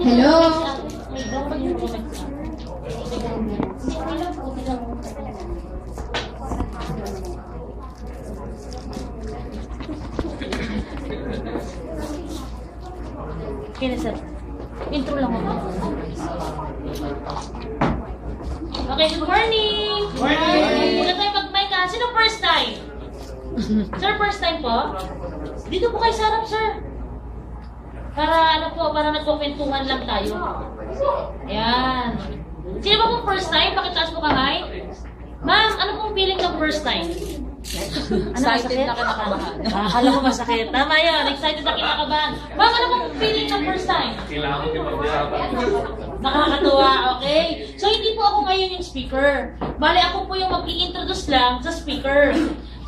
Hello? Kaya sir, intro lang ako. Okay, good morning! Morning! Muna tayo mag-mic ha. Sino first time? Sir, first time po? Dito po kayo sa harap, sir. Para ano po, para nagkukwentuhan lang tayo. Ayan. Sino ba pong first time? Pakitaas po kamay. Ma'am, ano pong feeling ng first time? Ano, masakit? Akala ko masakit. Tama yun. Excited na kinakabahan. Ma'am, ano pong feeling ng first time? Kailangan ko mag-usapan. Nakakatuwa, okay? So, hindi po ako ngayon yung speaker. Bale, ako po yung mag-i-introduce lang sa speaker.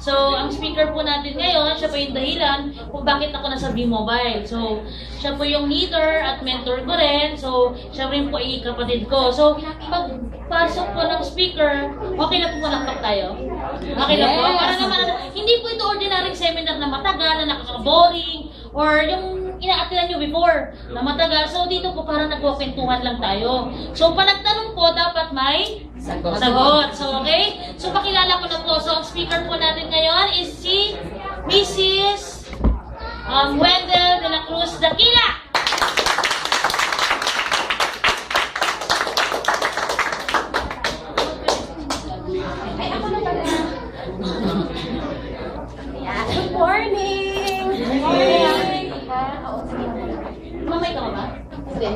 So, ang speaker po natin ngayon, siya po yung dahilan kung bakit ako nasa B-Mobile. So, siya po yung leader at mentor ko rin. So, siya rin po ay kapatid ko. So, pagpasok po ng speaker, okay na po malakpak tayo? Okay na po? Para naman, hindi po ito ordinary seminar na matagal, na nakaka-boring, or yung ina-attendan nyo before na matagal. So, dito po parang nagkukwentuhan lang tayo. So, pag nagtanong po, dapat may sagot. So, okay? So, pakilala ko na po. So, ang speaker po natin ngayon is si Mrs. Wendell de la Cruz Daquila. Ay, ako na pala. Good morning! Good morning! Mamay ka ba? Hindi.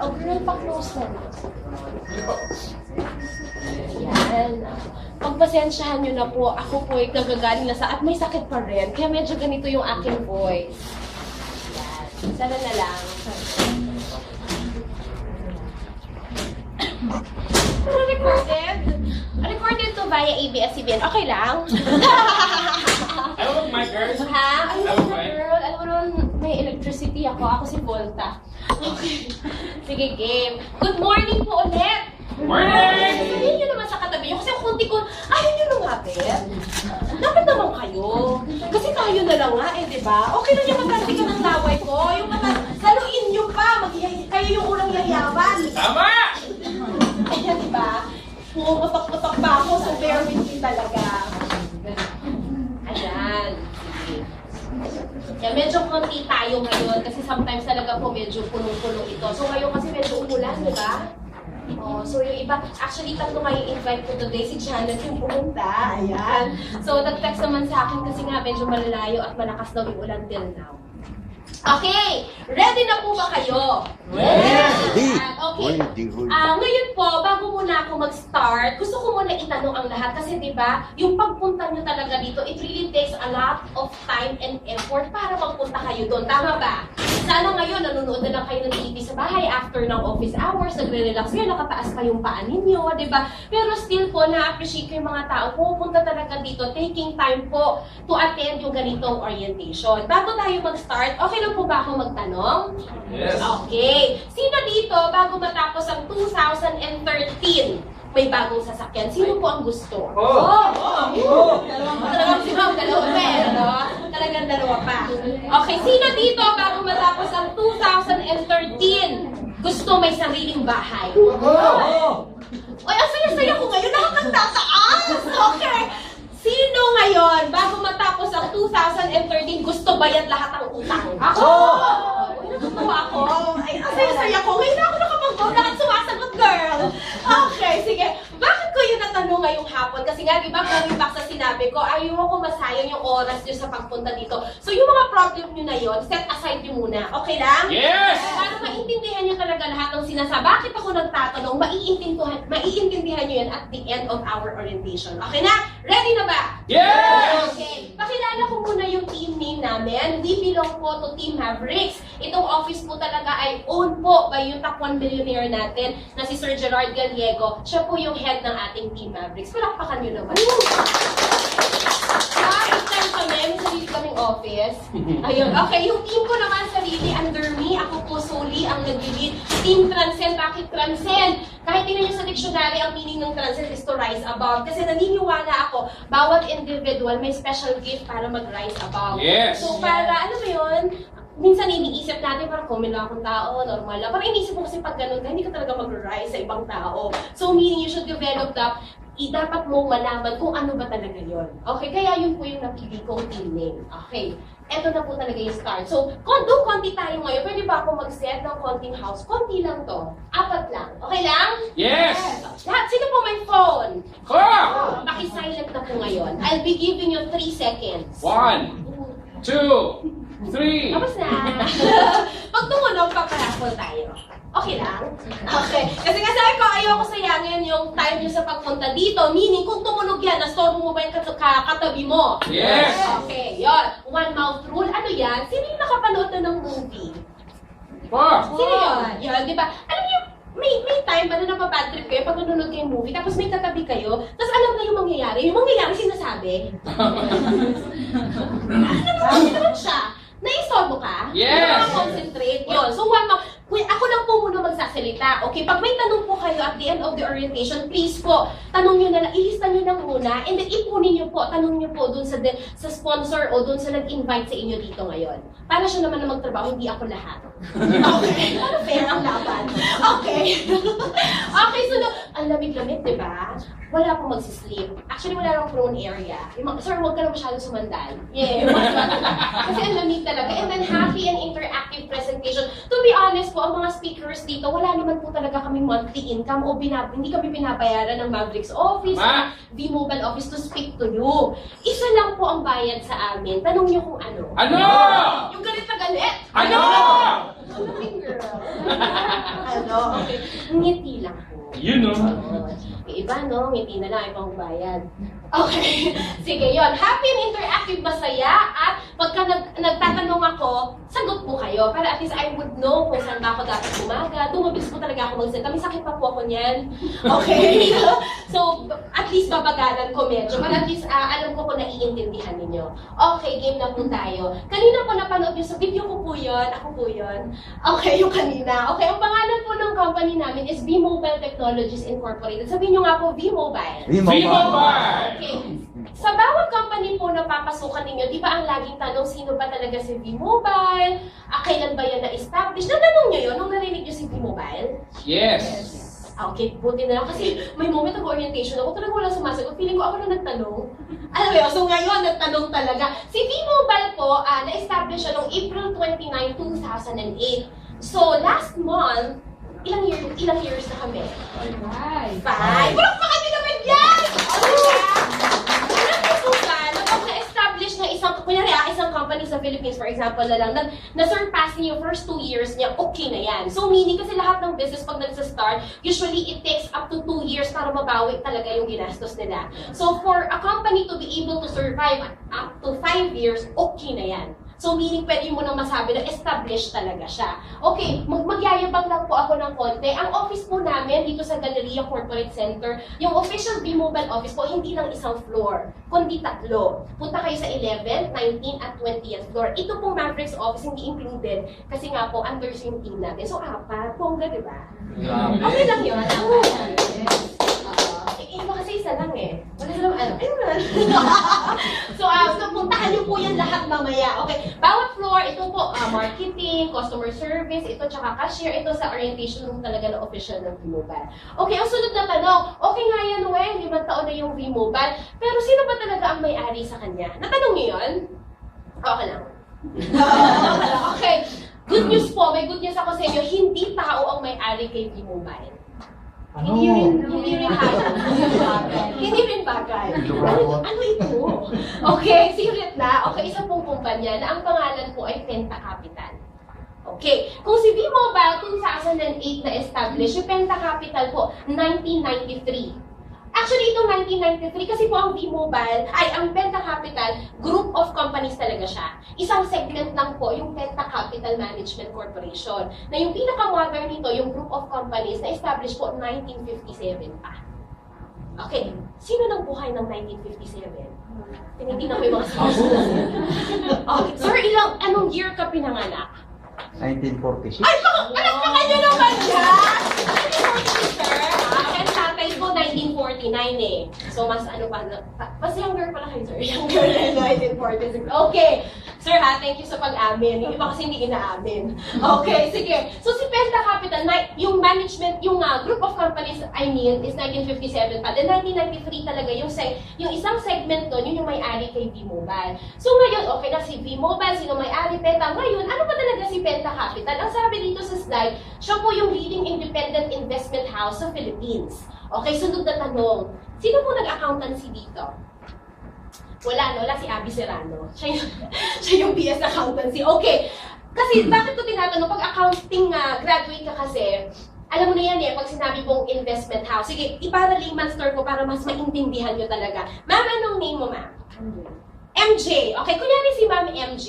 Oh, girl, pa-close na. Yan. Pagpasensyahan nyo na po, ako po ay nagagaling na sa at may sakit pa rin. Kaya medyo ganito yung aking voice. Yan. Sana na lang. Pero recorded? Recorded to via ABS-CBN. Okay lang? Ano ba, my girls? Ha? Ay, Ano ba? girl. Alam mo naman, may electricity ako. Ako si Volta. Okay. Sige, game. Good morning po ulit. Morning! Sabihin nyo naman sa katabi nyo. Kasi ang kunti ko, ayaw nyo lumapit. Dapat naman kayo. Kasi tayo na lang nga eh, di ba? Okay lang yung magkantikan ng laway ko. Yung saluin nyo pa. Kayo yung unang yayaman. Tama! Ayan, di ba? Pumuputok-putok pa ako, so bear with me talaga. Ayan. Kaya medyo konti tayo ngayon kasi sometimes talaga po medyo punong-puno ito. So ngayon kasi medyo umulan, di ba? Oh, so yung iba, actually tatlo nga yung invite ko today, si Janet yung pumunta. Ayan. So nag-text naman sa akin kasi nga medyo malalayo at malakas daw yung ulan till now. Okay, ready na po ba kayo? Ready. Okay. Ngayon po, bago muna ako mag-start, gusto ko muna itanong ang lahat kasi 'di ba, yung pagpunta nyo talaga dito, it really takes a lot of time and effort para magpunta kayo doon. Tama ba? Sana ngayon nanonood na lang kayo ng TV sa bahay after ng office hours, nagre-relax kayo, nakataas pa yung paa ninyo, 'di ba? Pero still po, na-appreciate ko yung mga tao pupunta talaga dito, taking time po to attend yung ganitong orientation. Bago tayo mag-start, okay lang po ba ako magtanong? Yes. Okay. Sino dito, bago matapos ang 2013, may bagong sasakyan? Sino po ang gusto? Dalawang si Ma'am, dalawa pa eh, no? Talagang dalawa pa. Okay, sino dito, bago matapos ang 2013, gusto may sariling bahay? Oy, ang saya-saya ko ngayon, nakakagtataas! Okay. Sino ngayon, bago matapos ang 2013, gusto bayad lahat ng utang? Ako! Uy, natutuwa ako. Ay, ang saya-saya ko. Ngayon na ako nakapag-go. Lahat sumasagot, girl. Okay, sige. Bakit ko yun natanong ngayong hapon? Kasi nga, di ba, going back sa sinabi ko, ayaw ko masayang yung oras nyo sa pagpunta dito. So, yung mga problem nyo na yun, set aside nyo muna. Okay lang? Yes! Para maintindihan nyo talaga lahat ng sinasabi. Bakit ako nagtatanong? Maiintindihan nyo yan at the end of our orientation. Okay na? Ready na ba? Yes! Okay. Pakilala ko muna yung team name namin. We belong po to Team Mavericks. Itong office po talaga ay owned po by yung top 1 billionaire natin na si Sir Gerard Gallego. Siya po yung head ng ating Team Mavericks. Palakpakan nyo naman. Time kami, may sarili kaming office. Ayun. Okay, yung team ko naman sarili under me. Ako po solely ang nag-lead. Team Transcend. Bakit Transcend? Kahit tingnan nyo sa dictionary, ang meaning ng Transcend is to rise above. Kasi naniniwala ako, bawat individual may special gift para mag-rise above. Yes. So para, ano mo yun? minsan iniisip natin parang common lang akong tao, normal lang. Parang iniisip mo kasi pag ganun ka, hindi ka talaga mag-rise sa ibang tao. So meaning you should develop that, dapat mo malaman kung ano ba talaga yon. Okay, kaya yun po yung napili kong team name. Okay, eto na po talaga yung start. So, doon konti tayo ngayon. Pwede ba ako mag-set ng konting house? Konti lang to. 4 lang. Okay lang? Yes! Lahat, sino po may phone? Come! Paki-silent na po ngayon. I'll be giving you 3 seconds. 1, 2, 3. Tapos na. Pag tumunog, paparapol tayo. Okay lang? Okay. Kasi nga sabi ko, ayoko sayangin yung time nyo sa pagpunta dito. Meaning, kung tumunog yan, nastorbo mo ba yung katabi mo? Yes! Okay, yun. One mouth rule. Ano yan? Sino yung nakapanood na ng movie? Sino yun? Yun, di ba? Alam niyo, may time ba na napabad trip kayo pag nanonood kayo yung movie, tapos may katabi kayo, tapos alam na yung mangyayari. Yung mangyayari sinasabi. Ano naman siya? Naistorbo ka? Yes! Concentrate. Yun. So, one mouth. Ako lang po muna magsasalita. Okay, pag may tanong po kayo at the end of the orientation, please po, tanong nyo na lang, ilista nyo na muna, and then ipunin nyo po, tanong nyo po dun sa sponsor o dun sa nag-invite sa inyo dito ngayon. Para siya naman na magtrabaho, hindi ako lahat. Okay, para fair ang laban. Okay. Okay, so ang lamig-lamig, di ba? Wala po magsisleep. Actually, wala lang prone area. Sir, huwag ka na masyadong sumandal. Yeah, kasi ang lamig talaga. And then, happy and interactive presentation. To be honest po, ang mga speakers dito, wala naman po talaga kaming monthly income o hindi kami binabayaran ng Mavericks Office, V-Mobile Office to speak to you. Isa lang po ang bayad sa amin. Tanong niyo kung ano. Ano? Yung galit na galit. Ano? Malamig girl. Ano? Okay. Ngiti lang po. You know. Yung iba, no? Ngiti na lang, ibang bayad. Okay. Sige, yon. Happy and interactive, masaya. At pagka nagtatanong ako, sagot po kayo. Para at least I would know kung saan ba ako dapat umaga. Dumabilis po talaga ako magsalita. May sakit pa po ako niyan. Okay? So, at least babagalan ko medyo. Para at least alam ko kung naiintindihan ninyo. Okay, game na po tayo. Kanina po napanood nyo sa video ko po yun. Ako po yun. Okay, yung kanina. Okay, ang pangalan po ng company namin is V-Mobile Technologies Incorporated. Sabihin nyo nga po, V-Mobile. V-Mobile! Okay. Sa bawat company po na papasukan ninyo, di ba ang laging tanong, sino ba talaga si V-Mobile? Kailan ba yan na-establish? Natanong nyo yun nung narinig nyo si V-Mobile? Yes! Okay, buti na lang kasi may moment of orientation ako, talagang wala sumasagot. Feeling ko ako na nagtanong. Alam mo yun, so ngayon nagtanong talaga. Si V-Mobile po, na-establish siya noong April 29, 2008. So last month, ilang years na kami? 5. Walang pa kami naman yan! Alam niyo po ba, kapag na-establish na isang company sa Philippines, for example, na-surpass niya yung first 2 years niya, okay na yan. So meaning, kasi lahat ng business pag nagsa-start, usually it takes up to 2 years para mabawi talaga yung ginastos nila. So for a company to be able to survive up to 5 years, okay na yan. So meaning, pwede mo nang masabi na established talaga siya. Okay, magyayabang lang po ako ng konti. Ang office po namin dito sa Galleria Corporate Center, yung official V-Mobile office po, hindi lang isang floor, kundi 3. Punta kayo sa 11th, 19th, at 20th floor. Ito pong Mavericks office, hindi included, kasi nga po, under yung team natin. So 4, bongga, di ba? Okay lang yun. Iba kasi isa lang eh. Wala silang ano. So, puntahan niyo po yan lahat mamaya. Okay, bawat floor, ito po, marketing, customer service, ito tsaka cashier, ito sa orientation room talaga ng official ng V-Mobile. Okay, ang sunod na tanong, okay nga yan, 5 taon na yung V-Mobile, pero sino ba talaga ang may-ari sa kanya? Natanong niyo yun? Okay lang. Okay, good news po, may good news ako sa inyo, hindi tao ang may-ari kay V-Mobile. Hindi rin bagay. Ano ito? Okay, serious na. Okay, isa pong kumpanya na ang pangalan po ay Penta Capital. Okay, kung si V-Mobile 2008 na-establish, yung Penta Capital po, 1993. Actually, itong 1993, kasi po ang V-Mobile, ang Penta Capital, group of companies talaga siya. Isang segment lang po, yung Penta Capital Management Corporation. Na yung pinaka-modern nito, yung group of companies na established po 1957 pa. Okay, sino nang buhay ng 1957? Tinitingnan ko yung mga sources. Okay, sir, anong year ka pinanganak? 1946. Ay, anak ka nyo naman yan! 1946, sir. Ang tatay ko, 1949 eh. So, mas ano pa, mas younger pala kayo, sir. Younger than 1946. Okay. Sir ha, thank you sa pag-amin. Yung iba kasi hindi inaamin. Okay, sige. So si Penta Capital, yung management, yung group of companies, I mean, is 1957 pa. Then 1993 talaga, yung isang segment doon, yun yung may-ari kay V-Mobile. So ngayon, okay na si V-Mobile, sino may-ari, Penta. Ngayon, ano ba talaga si Penta Capital? Ang sabi dito sa slide, siya po yung leading independent investment house sa Philippines. Okay, sunod na tanong. Sino po nag-accountancy dito? Wala si Abby Serrano. Siya yung PS accountancy. Okay. Kasi bakit ko tinatanong, pag accounting graduate ka kasi, alam mo na yan pag sinabi pong investment house. Sige, ipara layman's term ko para mas maintindihan nyo talaga. Ma'am, anong name mo, ma'am? MJ. Okay, kunyari si Ma'am MJ,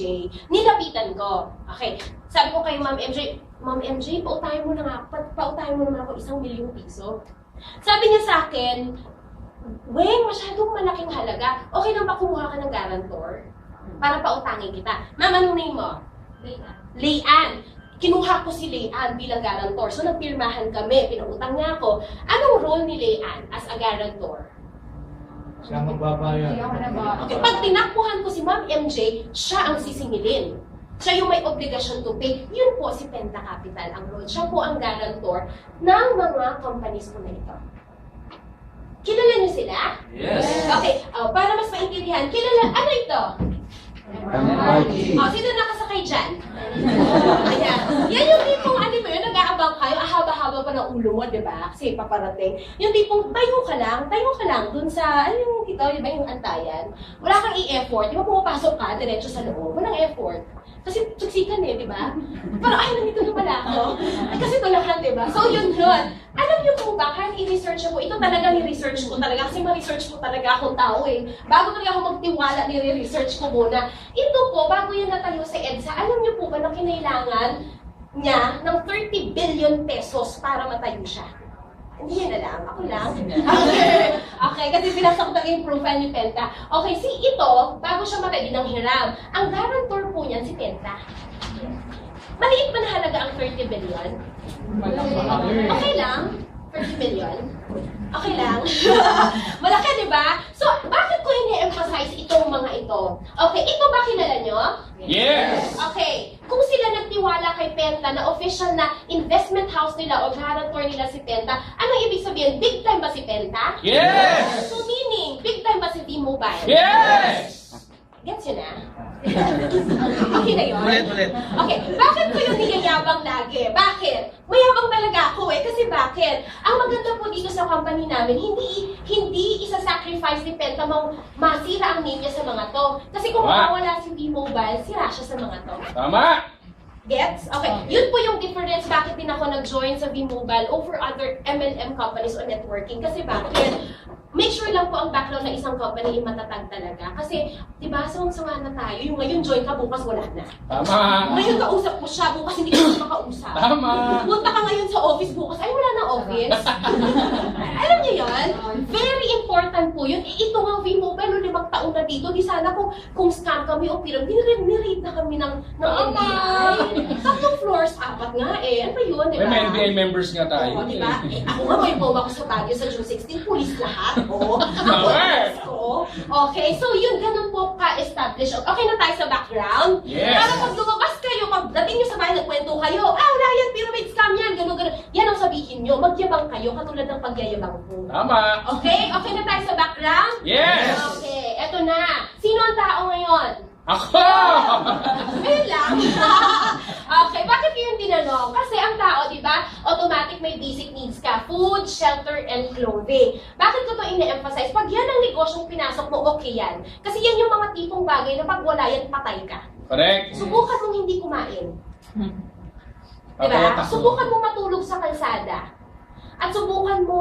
nilapitan ko. Okay, sabi ko kay Ma'am MJ, pautahin mo naman ako 1 milyong piso. Sabi niya sa akin, Weng, masyadong malaking halaga. Okay lang ba kumuha ka ng guarantor? Para pautangin kita. Ma'am, anong name mo? Layan. Kinuha ko si Layan bilang guarantor. So, nagpirmahan kami. Pinautang niya ako. Anong role ni Layan as a guarantor? Siya magbabayad. Okay, pag tinakbuhan ko si Ma'am MJ, siya ang sisingilin. Siya yung may obligasyon to pay. Yun po si Penta Capital ang role. Siya po ang guarantor ng mga companies po na ito. Kilala niyo sila? Yes. Okay, para mas maintindihan, ano ito? MRT. Sino nakasakay dyan? Ayan. Yan yung tipong, yun, nag-aabang kayo, ahaba-haba pa ng ulo mo, di ba? Kasi paparating. Yung tipong, tayo ka lang, dun sa, yung ito, di ba, yung antayan. Wala kang i-effort, di ba, pumapasok ka, diretso sa loob, walang effort. Kasi tuksikan di ba? Parang, nandito na pala ako. Kasi tulakan, di ba? So, yun. Alam niyo po ba, kahit i-research ko, ito talaga ni-research ko talaga, kasi ma-research ko talaga akong tao Bago talaga ako magtiwala, ni-research ko muna. Ito po, bago yan natayo sa EDSA, alam niyo po ba na kinailangan niya ng 30 billion pesos para matayo siya? Hindi niya na lang. Ako lang. Okay, kasi pinasok na yung profile ni Penta. Okay, ito, bago siya matayo ng hiram, ang guarantor po niyan si Penta. Maliit ba na halaga ang 30 billion? Okay lang. 30 billion? Okay lang. Malaki, di ba? So, bakit ko ini-emphasize itong mga ito? Okay, ito ba kilala nyo? Yes. Okay, kung sila nagtiwala kay Penta na official na investment house nila o guarantor nila si Penta, anong ibig sabihin? Big time ba si Penta? Yes. So meaning, big time ba si V-Mobile? Yes. Gets yun na? Okay na yun? Ulit. Okay, bakit ko yung niyayabang lagi? Bakit? Mayabang talaga ako Kasi bakit? Ang maganda po dito sa company namin, hindi isa-sacrifice ni Penta masira ang name niya sa mga to. Kasi kung mawawala si V-Mobile, sira siya sa mga to. Tama. Gets? Okay. Yun po yung difference bakit din ako nag-join sa V-Mobile over other MLM companies o networking. Kasi bakit? Make sure lang po ang background ng isang company ay matatag talaga. Kasi, di ba, sawang-sawa na tayo. Yung ngayon join ka, bukas wala na. Tama. Ngayon kausap ko siya, bukas hindi ko siya makausap. Tama. Punta ka ngayon sa office bukas, ay wala na office. Alam niyo yun? Very important po yun. Ito nga V-Mobile, 5 taon na dito. Di sana kung scam kami o pirang, nire-rate na kami ng NBI. 3 floors, 4 nga Ano ba yun, di ba? May NBI members nga tayo. Oo, di ba? Ako nga may bawa ko sa Baguio sa June 16, police lahat. Oo. Power! Okay, so yun, ganun po ka-establish. Okay na tayo sa background? Yes. Para pag lumabas kayo, pagdating nyo sa bahay, nagkwento kayo, wala yan, pyramid scam yan, ganun. Yan ang sabihin nyo, magyabang kayo, katulad ng pagyayabang po. Tama. Okay? Okay na tayo sa background? Yes. Okay, eto na. Sino ang tao ngayon? Ako. Ayun lang. Okay, bakit yun tinanong? Kasi ang tao, di ba, automatic may basic needs ka. Food, shelter, and clothing. Bakit ko ito ine-emphasize? Pag yan ang negosyong pinasok mo, okay yan. Kasi yan yung mga tipong bagay na pag wala yan, patay ka. Correct. Subukan mong hindi kumain. Diba? Papayat ako. Subukan mo matulog sa kalsada. At subukan mo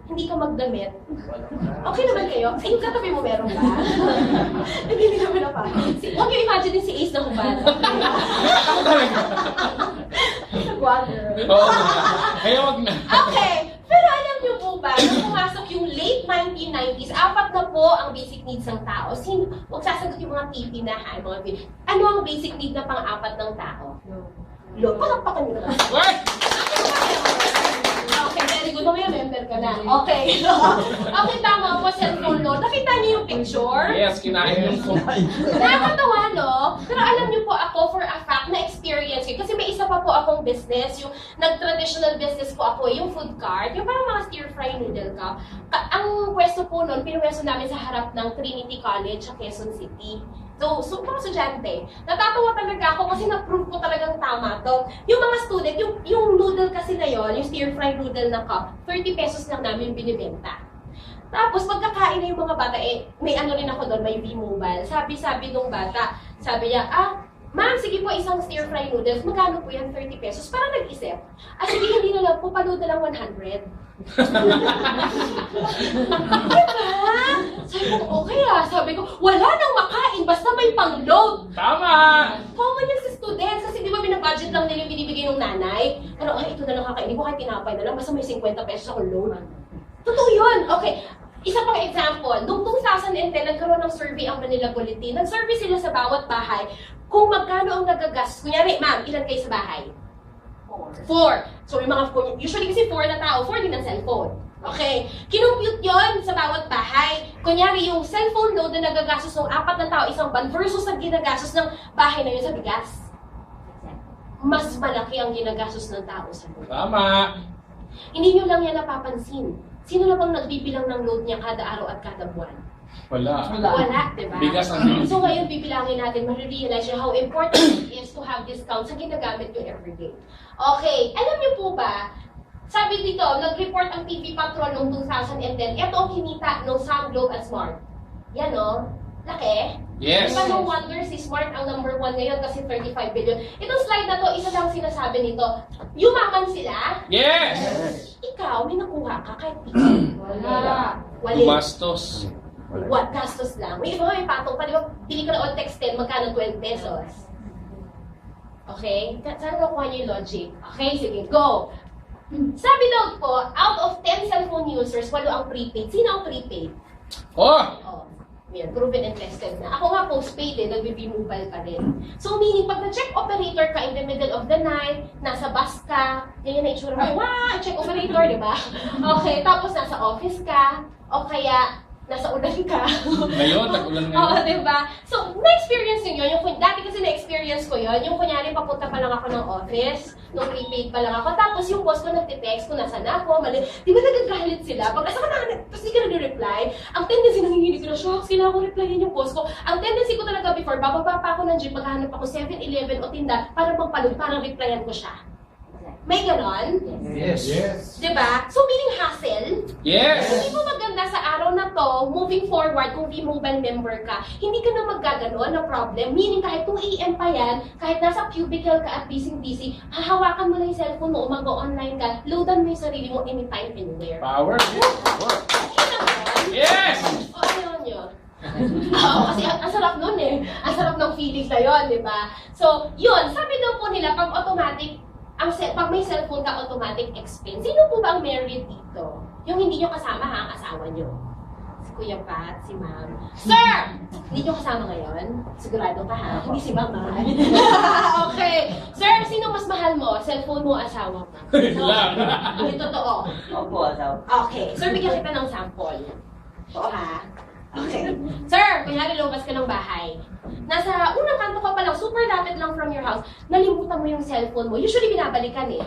hindi ka magdamit. Okay naman kayo? Ay, yung katabi mo meron ba? Hindi naman na pa. Huwag yung imagine si Ace na hubad. Nag-water. Oo. Kaya wag na. Okay. Pero alam niyo po ba, nung pumasok yung late 1990s, 4 na po ang basic needs ng tao. Huwag sasagot yung mga TV na ha, mga video. Ano ang basic need na pang-4 ng tao? Lo, palakpakan nyo na. What? Okay, very good. Mamaya member ka na. Okay. Okay, tama po, cellphone loan. Nakita niyo yung picture? Yes, kinain yung phone. Nakakatawa, no? Pero alam niyo po, ako for a fact na experience ko, kasi may isa pa po akong business, yung nag-traditional business po ako, yung food cart, yung parang mga stir-fry noodle cup. Ang pwesto po nun, pinwesto namin sa harap ng Trinity College sa Quezon City. So, mga estudyante, natatawa talaga ako kasi na-prove ko talagang tama to. Yung mga student, yung noodle kasi na yon, yung stir-fry noodle na cup, 30 pesos lang namin binibenta. Tapos, pagkakain na yung mga bata, may ano rin ako doon, may V-Mobile. Sabi nung bata, sabi niya, ma'am, sige po, isang stir-fry noodles, magkano po yan? 30 pesos. Parang nag-isip. Sige, hindi na lang po, panood na lang 100. Diba? Sabi ko, okay Sabi ko, wala nang makain, basta may pang-load. Tama! Common yan sa students, kasi di ba binabudget lang nila yung binibigay ng nanay? Pero, ito na lang kakainin ko, kahit tinapay na lang, basta may 50 pesos ako load. Totoo yun. Okay. Isa pang example, noong 2010, nagkaroon ng survey ang Manila Bulletin. Nag-survey sila sa bawat bahay kung magkano ang nagagastos. Kunyari, ma'am, ilan kayo sa bahay? 4. So, yung mga, usually kasi 4 na tao, 4 din ang cellphone. Okay. Kinumpute yon sa bawat bahay. Kunyari, yung cellphone load na nagagastos ng 4 na tao isang buwan versus ang ginagastos ng bahay na yun sa bigas. Mas malaki ang ginagastos ng tao sa load. Tama! Hindi nyo lang yan napapansin. Sino na bang nagbibilang ng load niya kada araw at kada buwan? Wala. Wala, diba? Bigas ang So ngayon, bibilangin natin, marirealize nyo how important it is to have discounts sa ginagamit nyo everyday. Okay, alam nyo po ba, sabi dito, nag-report ang TV Patrol noong 2010, ito ang kinita ng Sam, Globe at Smart. Yan o, laki. Yes! Diba no wonder si Smart ang number 1 ngayon kasi 35 billion. Itong slide na to, isa lang sinasabi nito, yumaman sila, Yes! ikaw, may nakuha ka kahit piso. Wala. Gumastos. What? Gastos lang. May iba may patong pa, di ba? Pili ka na on text 10, magkano 12 pesos. Okay? Sana nakuha niyo yung logic. Okay, sige, go! Sabi daw po, out of 10 cellphone users, 8 ang prepaid. Sino ang prepaid? Oh! Oh, yan, proven and tested na. Ako nga postpaid nagbe-mobile pa rin. So meaning, pag na-check operator ka in the middle of the night, nasa bus ka, ganyan na itsura mo, wow, check operator, di ba? Okay, tapos nasa office ka, o kaya nasa ulan ka. Ngayon, tag-ulan Oo, ngayon. diba? So, na-experience nyo yun. Dati kasi na-experience ko yun. Yung kunyari, papunta pa lang ako ng office, nung prepaid pa lang ako. Tapos yung boss ko nagte-text kung nasaan ako, mali. Di ba nagagalit sila? Pag nasa ka na, tapos di ka nag-reply. Ang tendency, nanginginig ko na, shocks, kailangan ko replyin yung boss ko. Ang tendency ko talaga before, bababa pa ako ng jeep, maghahanap ako 7-Eleven o tinda para magpalog, parang replyan ko siya. May ganon? Yes. Diba? So, meaning hassle. Yes! Hindi mo maganda sa araw na to, moving forward, kung V-Mobile member ka, hindi ka na maggaganon na problem. Meaning, kahit 2 AM pa yan, kahit nasa cubicle ka at busy-busy, hahawakan mo na yung cellphone mo o mag-online ka, loadan mo yung sarili mo anytime, anywhere. Power! Power! Yun ang ganon. Yes! O, ayaw nyo. Oo, kasi ang sarap nun eh. Ang sarap ng feelings na yun, di ba? So, yun, sabi daw po nila, pag automatic, pag may cellphone ka, automatic expense. Sino po ba ang married dito? Yung hindi nyo kasama ha, ang asawa nyo. Si Kuya Pat, si Ma'am. Sir! Hindi nyo kasama ngayon? Sigurado ka ha? Hindi si Mama. Okay. Sir, sino mas mahal mo? Cellphone mo o asawa mo? Lang. Hindi totoo. Opo, asawa. Okay. Sir, bigyan kita ng sample. Oo ha? Okay. Sir, kunyari lumabas ka ng bahay. Nasa unang kanto ka pa lang, super lapit lang from your house, nalimutan mo yung cellphone mo. Usually binabalikan eh.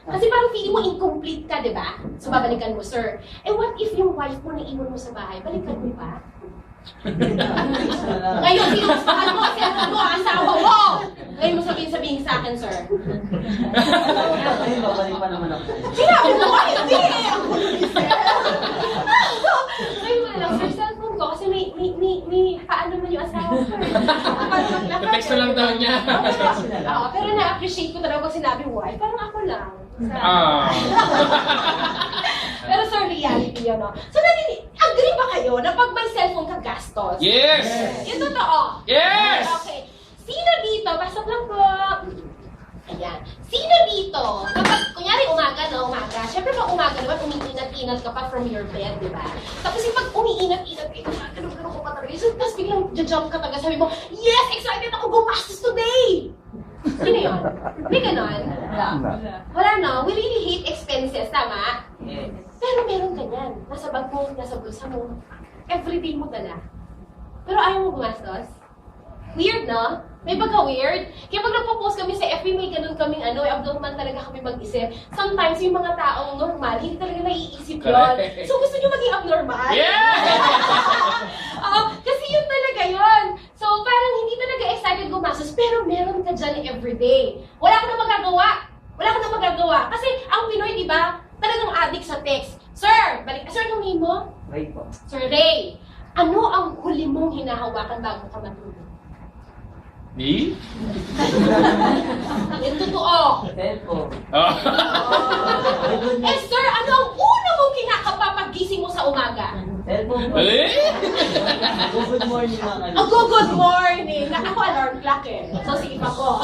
Kasi parang feeling mo incomplete ka, di ba? So babalikan mo, sir. Eh what if yung wife mo naiwan mo sa bahay? Balikan mo pa? Ngayon, sino mas mahal mo? Cellphone mo, asawa mo! Ngayon mo sabihin sa akin, sir. Ay, babalik pa naman ako. Sinabi mo, ay hindi! Ako hindi, sir. Ngayon mo lang, sir, cellphone ko kasi may paano mo yung asawa ko. Text na lang daw niya. Oo, pero na-appreciate ko talaga pag sinabi mo, ay parang ako lang. Ah. Pero sir, reality yun, no? So, agree ba kayo na pag may cellphone ka gastos? Yes! Yung totoo? Yes! Okay. Sino dito? Pasok lang po. Ayan. Sino dito? Kapag, kunyari umaga, syempre pag umaga naman, umiinat-inat ka pa from your bed, di ba? Tapos yung pag umiinat-inat ka, ganun ko pa talaga. So, tapos biglang jump ka talaga, sabi mo, yes! Excited ako gumastos today! Sino yun? May ganon? Wala no? We really hate expenses, tama? Yes. Pero meron ganyan. Nasa bag mo, nasa bulsa mo. Everyday mo dala. Pero ayaw mo gumastos? Weird, no? May pagka-weird. Kaya pag nagpo-post kami sa FB, may ganun kaming abnormal talaga kami mag-isip. Sometimes, yung mga taong normal, hindi talaga naiisip yun. Correct. So, gusto nyo maging abnormal? Yeah! Kasi yun talaga yun. So, parang hindi talaga excited gumastos, pero meron ka dyan everyday. Wala ka na magagawa. Wala ka na magagawa. Kasi ang Pinoy, di ba, talagang addict sa text. Sir, sir, anong name mo? Ray po. Sir Ray, ano ang huli mong hinahawakan bago ka matulog? Di? Yung totoo. Cellphone. Oh. Eh, sir, ano ang una mong kinakapa pag gising mo sa umaga? Cellphone po. Eh? Good morning mga kalis. Good morning! Ako alarm clock eh. So, sige pa ko.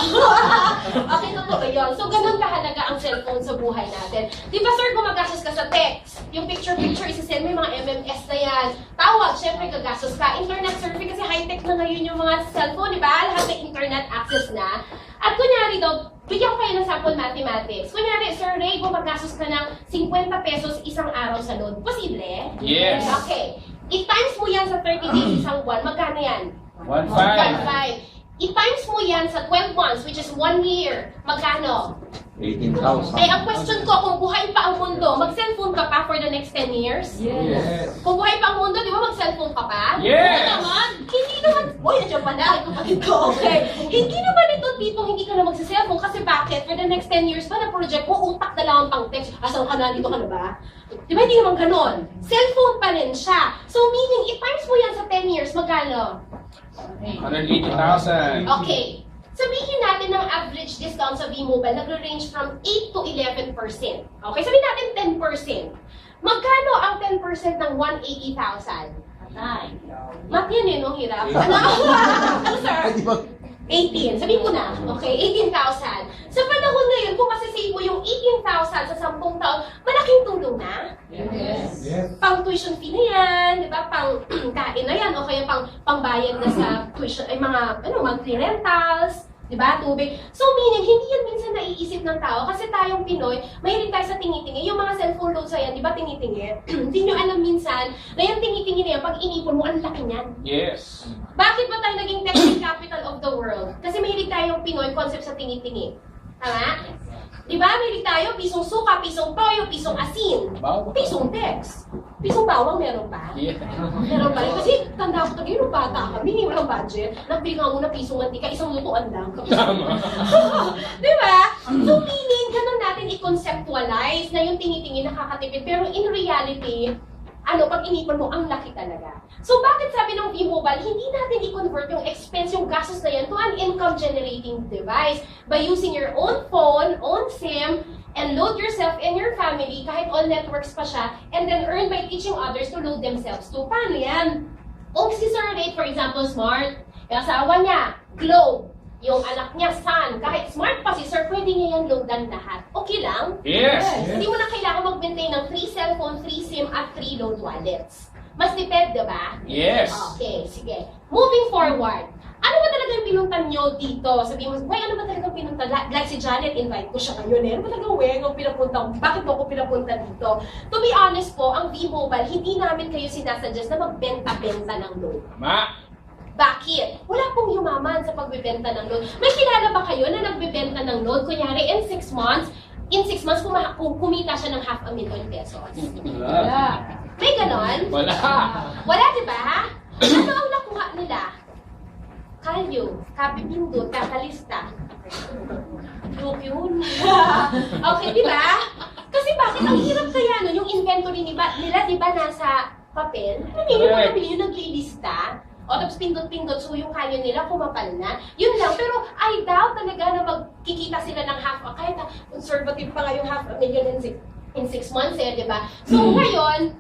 Okay, totoo yun. So, ganun kahalaga ang cellphone sa buhay natin. Di ba, sir, gumagastos ka sa text? Yung picture-picture, isisend mo yung mga MMS na yan. Tawag, syempre gagastos ka. Internet surfing, kasi high-tech na ngayon yung mga cellphone, di ba? Lahat may internet access na. At kunyari daw, bigyan ko kayo ng sample mathematics. Kunyari, Sir Ray, gumagastos ka ng 50 pesos isang araw sa load. Posible? Yes. Okay. I-times mo yan sa 30 days isang buwan, magkano yan? 1.5. 1.5. I-times mo yan sa 12 months, which is 1 year. Magkano? 18,000. Eh, ang question ko, kung buhay pa ang mundo, mag-cellphone ka pa for the next 10 years? Yes. Kung buhay pa ang mundo, di ba mag-cellphone ka pa? Yes! Oo naman. Hindi naman, boy, nandiyan pala, kapatid ko, okay. Hindi naman ito tipong hindi ka na mag-cellphone kasi bakit? For the next 10 years pa na project mo, utak na lang ang pang-text. Asan ka na? Dito ka na ba? Di ba hindi naman ganon? Cellphone pa rin siya. So meaning, i-times mo yan sa 10 years, magkano? 180,000. Okay. Sabihin natin ng average discount sa V-Mobile, nagre-range from 8 to 11%. Okay, sabihin natin 10%. Magkano ang 10% ng 180,000? Patay. Mat yan eh, no? Hirap. Ano? Ano, sir? 18. Sabihin ko na. Okay, 18,000. Sa panahon ngayon, kung masasave mo yung 18,000 sa 10 taon, malaking tulong na. Yes. Pang tuition fee na yan, di ba? Pang kain na yan, o kaya pang bayad na sa tuition, ay mga, monthly rentals, di ba? Tubig. So meaning, hindi yan minsan naiisip ng tao kasi tayong Pinoy, mahilig tayo sa tingi-tingi. Yung mga cellphone loads na yan, di ba tingi-tingi? Hindi nyo alam minsan na yung tingi-tingi na yan, pag inipon mo, ang laki niyan. Yes. Bakit ba tayo naging textile capital of the world? Kasi mahilig tayong Pinoy concept sa tingi-tingi. Tama? Di ba? Mahilig tayo, pisong suka, pisong toyo, pisong asin, Bawang. pisong text. Pisong bawang meron pa? Yeah. Meron pa rin. Kasi tanda ko tagay nung bata kami, walang budget. Nagbili nga muna pisong mantika, isang lutuan lang. Tama. Di ba? So meaning, ganun natin i-conceptualize na yung tingi-tingi nakakatipid. Pero in reality, pag inipon mo, ang laki talaga. So bakit sabi ng V-Mobile, hindi natin i-convert yung expense, yung gastos na yan to an income-generating device by using your own phone, own SIM, and load yourself and your family, kahit all networks pa siya, and then earn by teaching others to load themselves too. Paano yan? Kung si Sir Ray, for example, smart, yung asawa niya, Globe, yung anak niya, Sun, kahit smart pa si Sir, pwede niya yan loadan lahat. Okay lang? Yes. Hindi mo na kailangan mag-maintain ng 3 cellphone, 3 SIM, at 3 load wallets. Mas depende ba? Yes. Okay, sige. Moving forward, ano ba talaga yung pinuntan nyo dito? Sabihin mo, wait, ano ba talaga yung pinuntan? Like si Janet, invite ko siya ngayon eh. Ano ba talaga weng ang pinapunta ko? Bakit mo ako pinapunta dito? To be honest po, ang V-Mobile, hindi namin kayo sinasuggest na magbenta-benta ng load. Ma. Bakit? Wala pong yumaman sa pagbebenta ng load. May kilala ba kayo na nagbebenta ng load? Kunyari, in 6 months, kumita siya ng 500,000 pesos. Wala. May ganon? Wala. Wala, di ba? Ano ang nakuha nila? Kalyo, kapipindot, kakalista. Joke yun. Okay, di ba? Kasi bakit? Ang hirap kaya nun, yung inventory nila, di ba, nasa papel? Ano yun, yung pagkabili yung naglilista? O tapos pindot-pindot, so yung kalyo nila kumapal na. Yun lang, pero I doubt talaga na magkikita sila ng kahit conservative pa nga yung 500,000 in 6 months eh, di ba? So ngayon,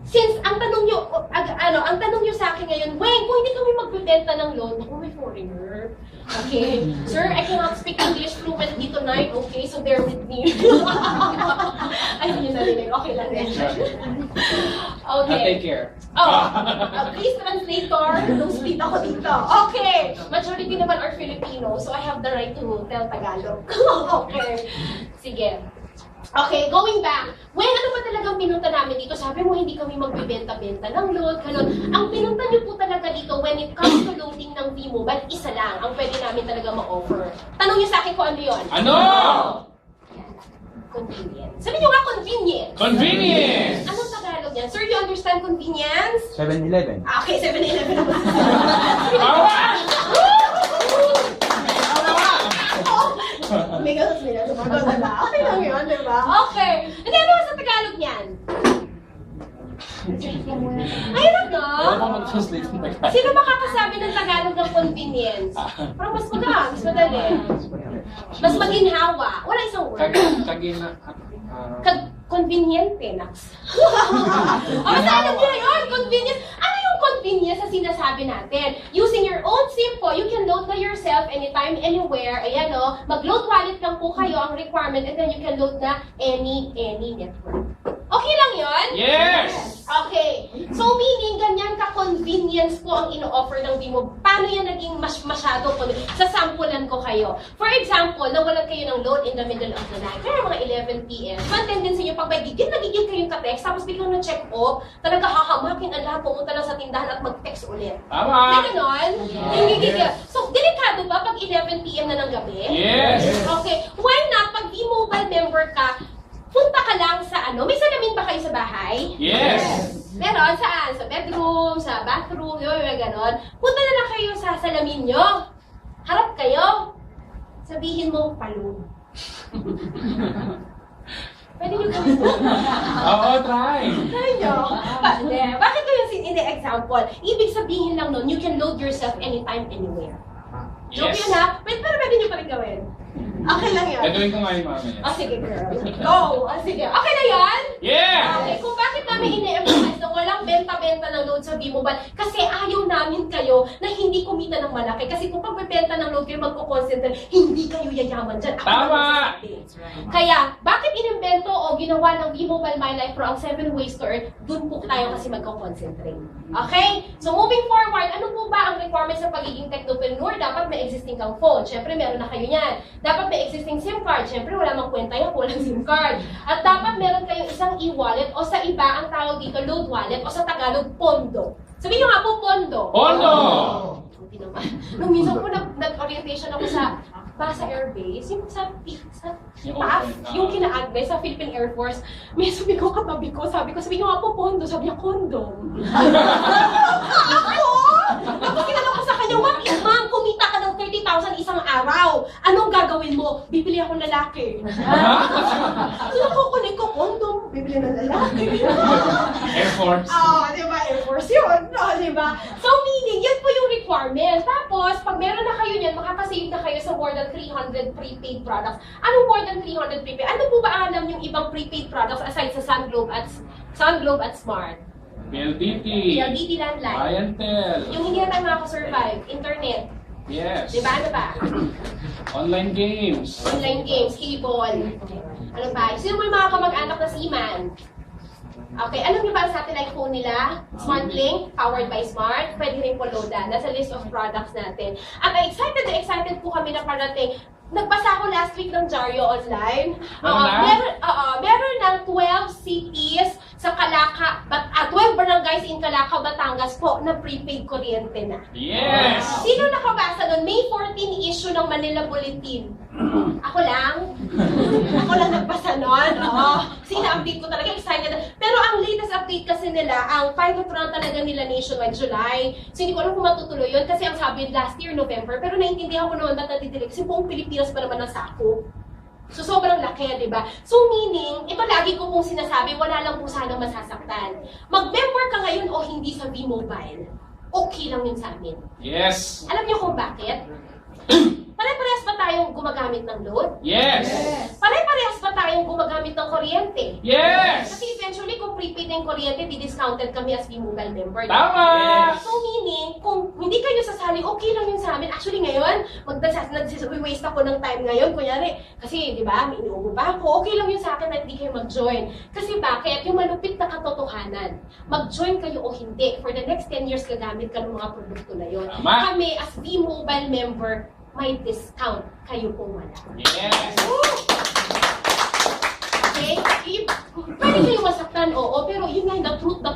since ang tanong nyo sa akin ngayon, Weng, kung hindi kami magbebenta ng loan, ako may foreigner. Okay? Sir, I cannot speak English fluently tonight, okay? So bear with me. Ay, hindi nyo narinig. Okay lang din. I'll Okay. take care. Please translator, don't speak ako dito. Okay. Majority naman are Filipino, so I have the right to tell Tagalog. Okay. Sige. Okay, going back. Well, ano ba talagang pinunta namin dito? Sabi mo, hindi kami magbibenta-benta ng load, ganun. Ang pinunta niyo po talaga dito, when it comes to loading ng V-Mobile, isa lang ang pwede namin talaga ma-offer. Tanong niyo sa akin kung ano yun. Ano? Convenience. Sabi niyo nga, convenience. Convenience! Anong Tagalog yan? Sir, you understand convenience? 7-Eleven. Ah, okay, 7-Eleven naman. Tawa! Mega, sumagot, diba? Okay lang yun, diba? Okay. Hindi, ano sa Tagalog niyan? Ayun na. mag-translate ng Tagalog. Sino makakasabi ng Tagalog ng convenience? Parang mas magaan, mas madali. Mas maginhawa. Wala isang word. Conveniente, Nax. O, basta alam nyo na yun, convenience. Ano yung convenience na sinasabi natin? Using your own SIM po, you can load by yourself anytime, anywhere. Ayan o, mag-load wallet lang po kayo ang requirement and then you can load na any network. Okay lang yun? Yes! Okay. So, meaning, ganyan ka-convenience po ang ino-offer ng Vimo. Paano yan naging masyado convenient? Sasampulan ko kayo. For example, nawalan kayo ng load in the middle of the night. Kaya mga 11 p.m. One tendency nyo, pag may nagigil kayong ka-text, tapos biglang na-check off, talaga hahamakin ang lahat, pumunta lang sa tindahan at mag-text ulit. Tama! May ganon? Yung gigigil. So, delikado ba pag 11 p.m. na ng gabi? Yes! Okay. Why not, pag V-Mobile member ka, punta ka lang sa ano, may salamin ba kayo sa bahay? Yes! Meron, saan? Sa bedroom, sa bathroom, yun, ganon. Punta na lang kayo sa salamin nyo. Harap kayo. Sabihin mo, palun. Pwede nyo gawin mo. Oo, try! Try nyo. Bakit ko yung hindi example? Ibig sabihin lang nun, you can load yourself anytime, anywhere. Joke Yes! yun ha? Pero pwede nyo pa rin gawin. Okay lang yun. Gagawin ko nga yung mamaya. Oh, sige girl. Go! Oh, sige. Okay na yan? Yeah! Okay, kung bakit namin ine-emphasize na walang benta-benta ng load sa V-Mobile, kasi ayaw namin kayo na hindi kumita ng malaki. Kasi kung pagbebenta ng load kayo magko-concentrate, hindi kayo yayaman dyan. Ako Tama! nagsasabi. Kaya, bakit inimbento o ginawa ng V-Mobile My Life Pro ang 7 ways to earn? Doon po tayo kasi magko-concentrate. Okay? So, moving forward, ano po ba ang requirements sa pagiging technopreneur? Dapat may existing kang phone. Siyempre, meron na kayo yan. Dapat may existing SIM card. Siyempre, wala mang kwenta yan, walang SIM card. At dapat meron kayong isang e-wallet o sa iba, ang tawag dito, load wallet o sa Tagalog, pondo. Sabihin nyo nga po, pondo. Pondo! Hindi naman. Nung minsan po nag-orientation ako sa Airbase, yung sa PAF, yung kina-advise sa Philippine Air Force, may sabi ko katabi ko, sabi ko nga po pondo, sabi niya condom. Ako! Tapos kinala ko sa kanya, ma'am, kumita ka ng 30,000 isang araw. Anong gagawin mo? Bibili ako ng lalaki. So nakukunin ko condom, bibili ng lalaki. Air Force. Di ba? Air Force yun. No, di ba? So, meaning, yan po yung requirement. Tapos, pag meron na kayo niyan, makakasave na kayo sa more than 300 prepaid products. Anong more than 300 prepaid? Ano po ba alam yung ibang prepaid products aside sa Sun Globe at Smart? PLDT. PLDT landline. Oriental. Yung hindi na tayo makakasurvive. Internet. Yes. Di ba? Ano ba? Online games. Online games, cable. Ano ba? Sino mo yung mga kamag-anak na seaman? Okay, alam niyo ba ang satellite phone nila? SmartLink, powered by Smart. Pwede rin po loadan. Nasa list of products natin. At excited po kami na parating. Nagbasa ako last week ng Jaryo Online. Meron ng 12 cities sa 12 barangays in Calaca, Batangas po na prepaid kuryente na. Yes! Sino nakabasa nun? May 14 issue ng Manila Bulletin. Ako lang? Ako lang nagbasa nun. Kasi na-update ko talaga, excited. Pero ang latest update kasi nila, ang pilot run talaga nila nationwide July. So hindi ko alam kung matutuloy yun kasi ang sabi last year, November. Pero naintindihan ko naman ba't natitilig kasi buong Pilipinas pa naman ang sako. So, sobrang laki, di ba? So, meaning, ito lagi ko pong sinasabi, wala lang po sanang masasaktan. Mag-member ka ngayon o hindi sa V-Mobile, okay lang yun sa amin. Yes! Alam niyo kung bakit? Pare-parehas ba tayong gumagamit ng load? Yes! Pare-parehas ba tayong gumagamit ng kuryente? Yes! Kasi eventually, kung prepaid na yung kuryente, di-discounted kami as V-Mobile member. Tama! So meaning, kung hindi kayo sasali, okay lang yun sa amin. Actually ngayon, waste ako ng time ngayon. Kunyari, kasi di ba, may inuubo pa ako. Okay lang yun sa akin na hindi kayo mag-join. Kasi bakit? Yung malupit na katotohanan. Mag-join kayo o hindi. For the next 10 years, gagamit ka ng mga produkto na yun. Tama. Kami, as V-Mobile member, may discount. Kayo po wala. Yes! Okay?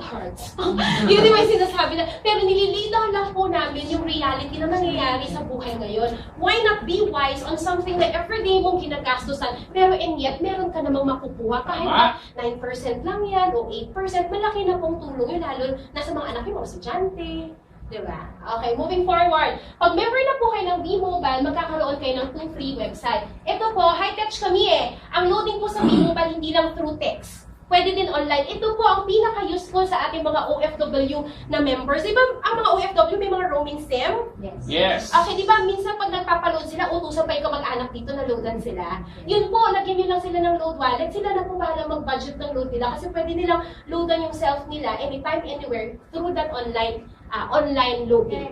cards. Yun yung may sinasabi na. Pero nililinaw lang po namin yung reality na nangyayari sa buhay ngayon. Why not be wise on something na everyday mong ginagastusan, pero and yet, meron ka namang makukuha kahit na 9% lang yan o 8%, malaki na pong tulong yun, lalo na sa mga anak yung mga estudyante. Diba? Okay, moving forward. Pag member na po kayo ng V-Mobile, magkakaroon kayo ng 2 free website. Ito po, high-tech kami eh. Ang loading po sa V-Mobile hindi lang through text. Pwede din online. Ito po ang pinaka-useful sa ating mga OFW na members. Di ba ang mga OFW may mga roaming SIM? Yes. Okay, di ba minsan pag nagpapaload sila, utusan pa ikaw mag-anak dito na loadan sila. Yun po, lagyan nyo lang sila ng load wallet. Sila na po bahala mag-budget ng load nila kasi pwede nilang loadan yung self nila anytime, anywhere through that online loading.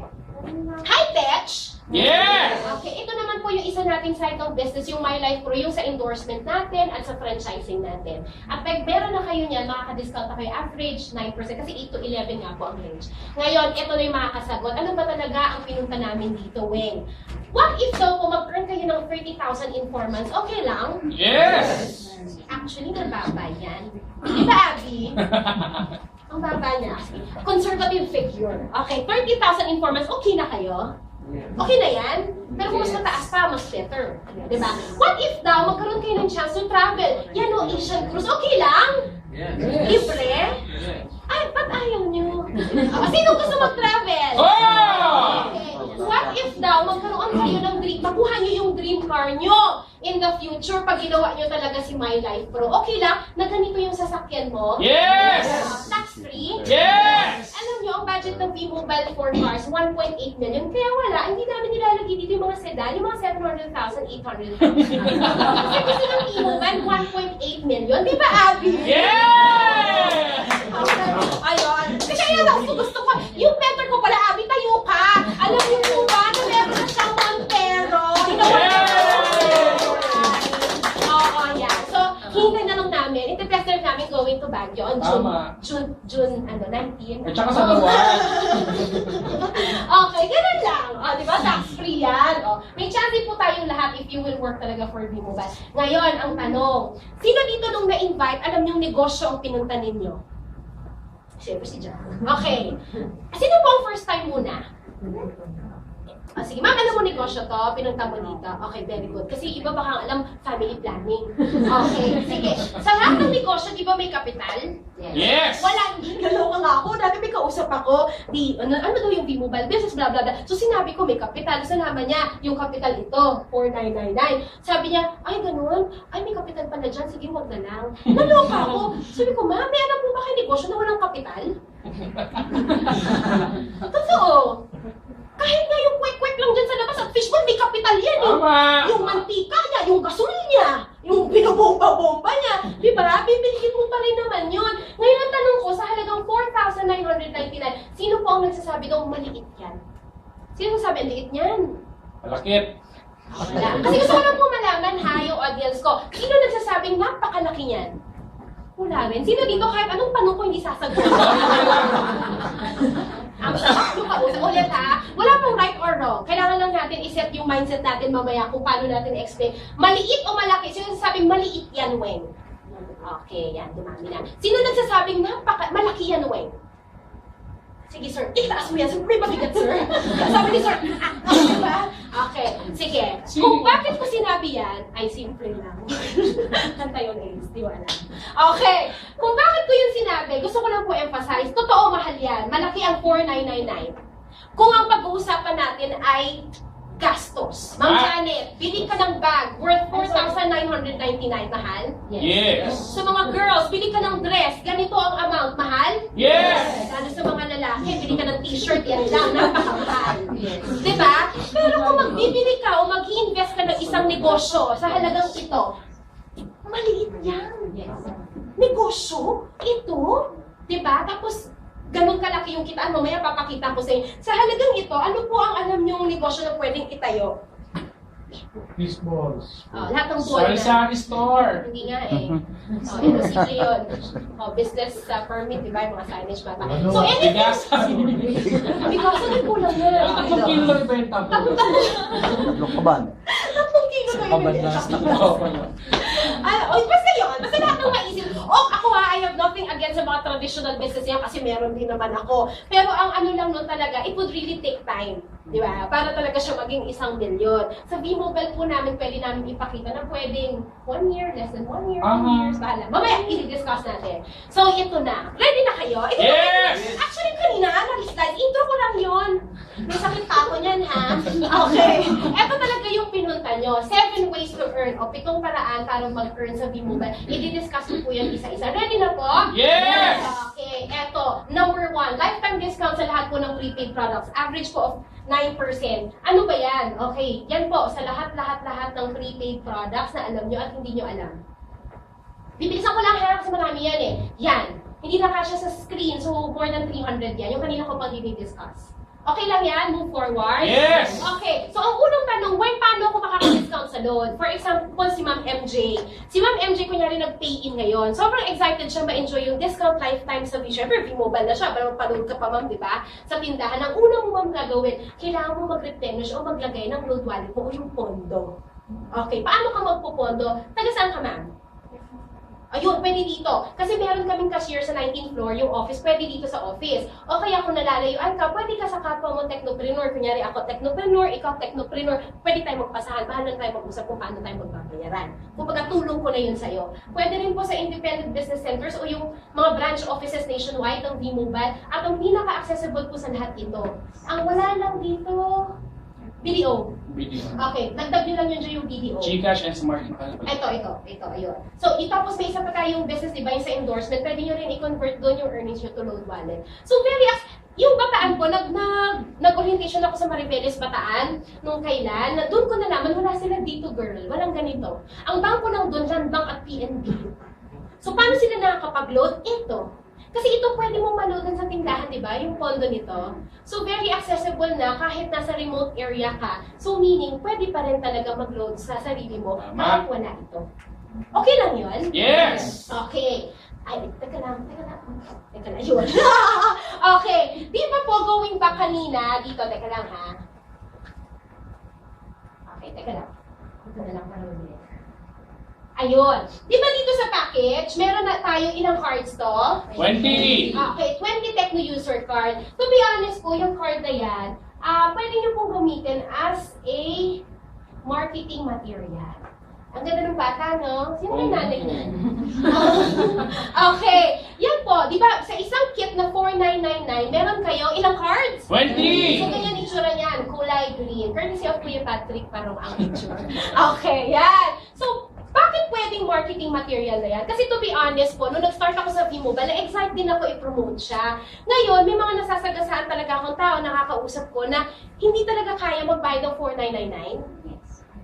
High-tech! Yes! Okay, ito naman po yung isa nating side of business, yung My Life Pro, yung sa endorsement natin at sa franchising natin. At pag meron na kayo niyan, makaka-discount na kayo average 9% kasi 8 to 11 nga po ang range. Ngayon, ito na yung makakasagot. Ano ba talaga ang pinunta namin dito, Weng? What if daw kung mag-earn kayo ng 30,000 in 4 months, okay lang? Yes! Actually, nababa yan. Di ba, Abby? Ang baba niya. Conservative figure. Okay, 30,000 in 4 months, okay na kayo? Okay na yan? Pero kung mas mataas pa, mas better. Diba? What if daw, magkaroon kayo ng chance to travel? Yan o, Asian cruise, okay lang? Libre? Ay, ba't ayaw nyo? Sino gusto mag-travel? Oh! Okay. What if daw, magkaroon kayo ng dream, makuha nyo yung dream car nyo in the future pag ginawa nyo talaga si My Life Pro? Okay lang, na ganito yung sasakyan mo? Yes! Tax free? Yes! Alam nyo, ang budget ng V-Mobile for cars, 1.8 million. Kaya wala, hindi namin nilalagay dito yung mga sedan, yung mga 700,000, 800,000. Kasi gusto ng V-Mobile, 1.8 million. Di ba, Abby? Yes! Okay. Ayun. Kasi ayun ang gusto ko. Yung mentor ko pala, Abby, tayo ka. Alam niyo po ba na meron na siyang Montero? Oo, yan. So, hintay na lang namin. Iti-test drive namin going to Baguio on June 19. At saka sa Lawan. Okay, ganun lang. O, di ba? Tax-free yan. O, may chance po tayong lahat if you will work talaga for V-Mobile. Ngayon, ang tanong, sino dito nung na-invite, alam niyong negosyo ang pinunta ninyo? Siyempre si John. Okay. Sino po ang first time muna? Sige, ma'am, alam mo negosyo to, pinunta mo dito. Okay, very good. Kasi iba baka alam, family planning. Okay, sige. Sa lahat ng negosyo, di ba may kapital? Yes! Wala, naloka nga ako. Dati may kausap ako, ano daw yung V-Mobile business, blah, blah, blah. So sinabi ko, may kapital. So naman niya, yung kapital ito, 4,999. Sabi niya, ay ganun, ay may kapital pala dyan, sige, wag na lang. Naloka ako. Sabi ko, ma'am, may alam mo ba kayo negosyo na walang kapital? Totoo. Kahit nga yung quick-quick lang dyan sa labas at fishbowl, may kapital yan eh. Tama! Yung mantika niya, yung gasol niya, yung binobomba-bomba niya, di ba? Bibilihin mo pa rin naman yun. Ngayon ang tanong ko, sa halagang 4,999, sino po ang nagsasabi daw maliit yan? Sino nagsasabi ang liit niyan? Malakit. Wala. Kasi gusto ko lang po malaman ha, yung audience ko. Sino nagsasabing napakalaki niyan? Wala rin. Sino dito kahit anong tanong ko hindi sasagot? Ang kausap ulit ha. Wala pong right or wrong. Kailangan lang natin iset yung mindset natin mamaya kung paano natin explain. Maliit o malaki? Sino nagsasabing maliit yan, Weng? Okay, yan. Dumami na. Sino nagsasabing malaki yan, Weng? Sige, sir. Itaas mo yan. Sir, may mabigat, sir. Sabi ni sir, diba? Okay. Sige. Kung bakit ko sinabi yan, ay simple lang. Kanta yun, Ace. Di mo alam. Okay. Kung bakit ko yun sinabi, gusto ko lang po emphasize, totoo mahal yan. Malaki ang 4,999. Kung ang pag-uusapan natin ay gastos. Ma'am Janet, bili ka ng bag worth 4,999. Mahal? Yes! Sa mga girls, bili ka ng dress. Ganito ang amount. Mahal? Yes! Lalo sa mga lalaki, bili ka ng t-shirt, yan lang, napakamahal. Diba? Pero kung magbibili ka o mag-i-invest ka ng isang negosyo sa halagang ito, maliit yan. Negosyo? Ito? Diba? Tapos, ganun kalaki yung kitaan, mamaya papakita ko sa inyo. Sa halagang ito, ano po ang alam niyong negosyo na pwedeng itayo? Fish balls. Lahat ng buwan na. Sari-sari store. Hindi nga eh. Imposible yun. Business permit, di ba? Yung mga signage ba? So, anything. Bigasan. Because ano kulang na? 3 kilo lang ibenta mo. Lokaban. 3 kilo na Kabad yun. na. Basta yun. Basta lahat ng maisip. Oh, ako ha, I have nothing against sa mga traditional business yan kasi meron din naman ako. Pero ang ano lang nun talaga, it would really take time. Di ba? Para talaga siya maging 1 milyon. Sa V-Mobile po namin, pwede namin ipakita na pwedeng 1 year, less than 1 year, 2 years, bahala. Mamaya, i-discuss natin. So, ito na. Ready na kayo? Ito Yes! Actually, kanina, nag-slide. Intro ko lang yun. May sakit pa ako niyan, ha? Okay. Ito talaga yung pinunta nyo. 7 ways to earn. O, 7 paraan para mag-earn sa V-Mobile. I-discuss ko po yan isa-isa. Ready na po? Yes! Okay. Ito, number 1. Lifetime discount sa lahat po ng prepaid products. Average po of 9%. Ano ba yan? Okay. Yan po, sa lahat ng prepaid products na alam nyo at hindi nyo alam. Bibilisan ko lang ha, kasi marami yan eh. Yan. Hindi na kasya sa screen, so more than 300 yan. Yung kanina ko pang discuss. Okay lang yan? Move forward? Yes! Okay. So, ang unang tanong, paano ako makaka-discount sa loan? For example, si Ma'am MJ. Si Ma'am MJ, kunyari nag-pay-in ngayon. Sobrang excited siya ma-enjoy yung discount lifetime sa Vision. Siyempre, V-Mobile na siya. Parang panood ka pa, Ma'am, di ba? Sa tindahan. Ang unang mo, Ma'am, gagawin, kailangan mo mag-replenish o maglagay ng load wallet mo o yung pondo. Okay. Paano ka magpupondo? Taga saan ka, Ma'am? Ayun, pwede dito. Kasi meron kaming cashier sa 19th floor, yung office, pwede dito sa office. O kaya kung nalalayuan ka, pwede ka sa kapwa mo technopreneur. Kunyari ako technopreneur, ikaw technopreneur, pwede tayo magpasahan. Bahala tayo mag-usap kung paano tayo magbabayaran. Kung tulong ko na yun sa'yo. Pwede rin po sa independent business centers o yung mga branch offices nationwide ng V-Mobile. At ang pinaka-accessible po sa lahat ito. Ang wala lang dito, BDO. Video. Okay, dagdag nyo lang yun dyan yung BDO. Gcash and Smart. Ito, ayun. So, tapos may isa pa tayong business, di ba, yung sa endorsement, pwede nyo rin i-convert doon yung earnings nyo to load wallet. So, yung Bataan po, nag-orientation ako sa Maribeles Bataan nung kailan, na doon ko nalaman, wala sila dito, girl. Walang ganito. Ang bangko lang doon, Land Bank at PNB. So, paano sila nakakapag-load? Ito. Kasi ito pwede mo maloadan sa tindahan, di ba? Yung pondo nito. So, very accessible na kahit nasa remote area ka. So, meaning, pwede pa rin talaga mag-load sa sarili mo kahit wala ito. Okay lang yun? Yes! Okay. Ay, teka lang, yun. Okay. Di ba po, going back kanina, dito, teka lang ha. Okay, teka lang. Ito na lang para ulit. Ayun. Di ba dito sa package, meron na tayo ilang cards to? 20! Okay, 20 Tecno user card. To be honest po, yung card na yan, pwede nyo pong gamitin as a marketing material. Ang ganda ng bata, no? Sino yung nanay niya? Okay. Yan po, di ba, sa isang kit na 4,999, meron kayong ilang cards? 20! So, ganyan itsura niyan, kulay green. Courtesy of Kuya Patrick, parang ang itsura. Okay, yan. So, bakit pwedeng marketing material na yan? Kasi to be honest po, nung nag-start ako sa V-Mobile, na-excite din ako i-promote siya. Ngayon, may mga nasasagasaan talaga akong tao, nakakausap ko na hindi talaga kaya magbayad ng 4,999.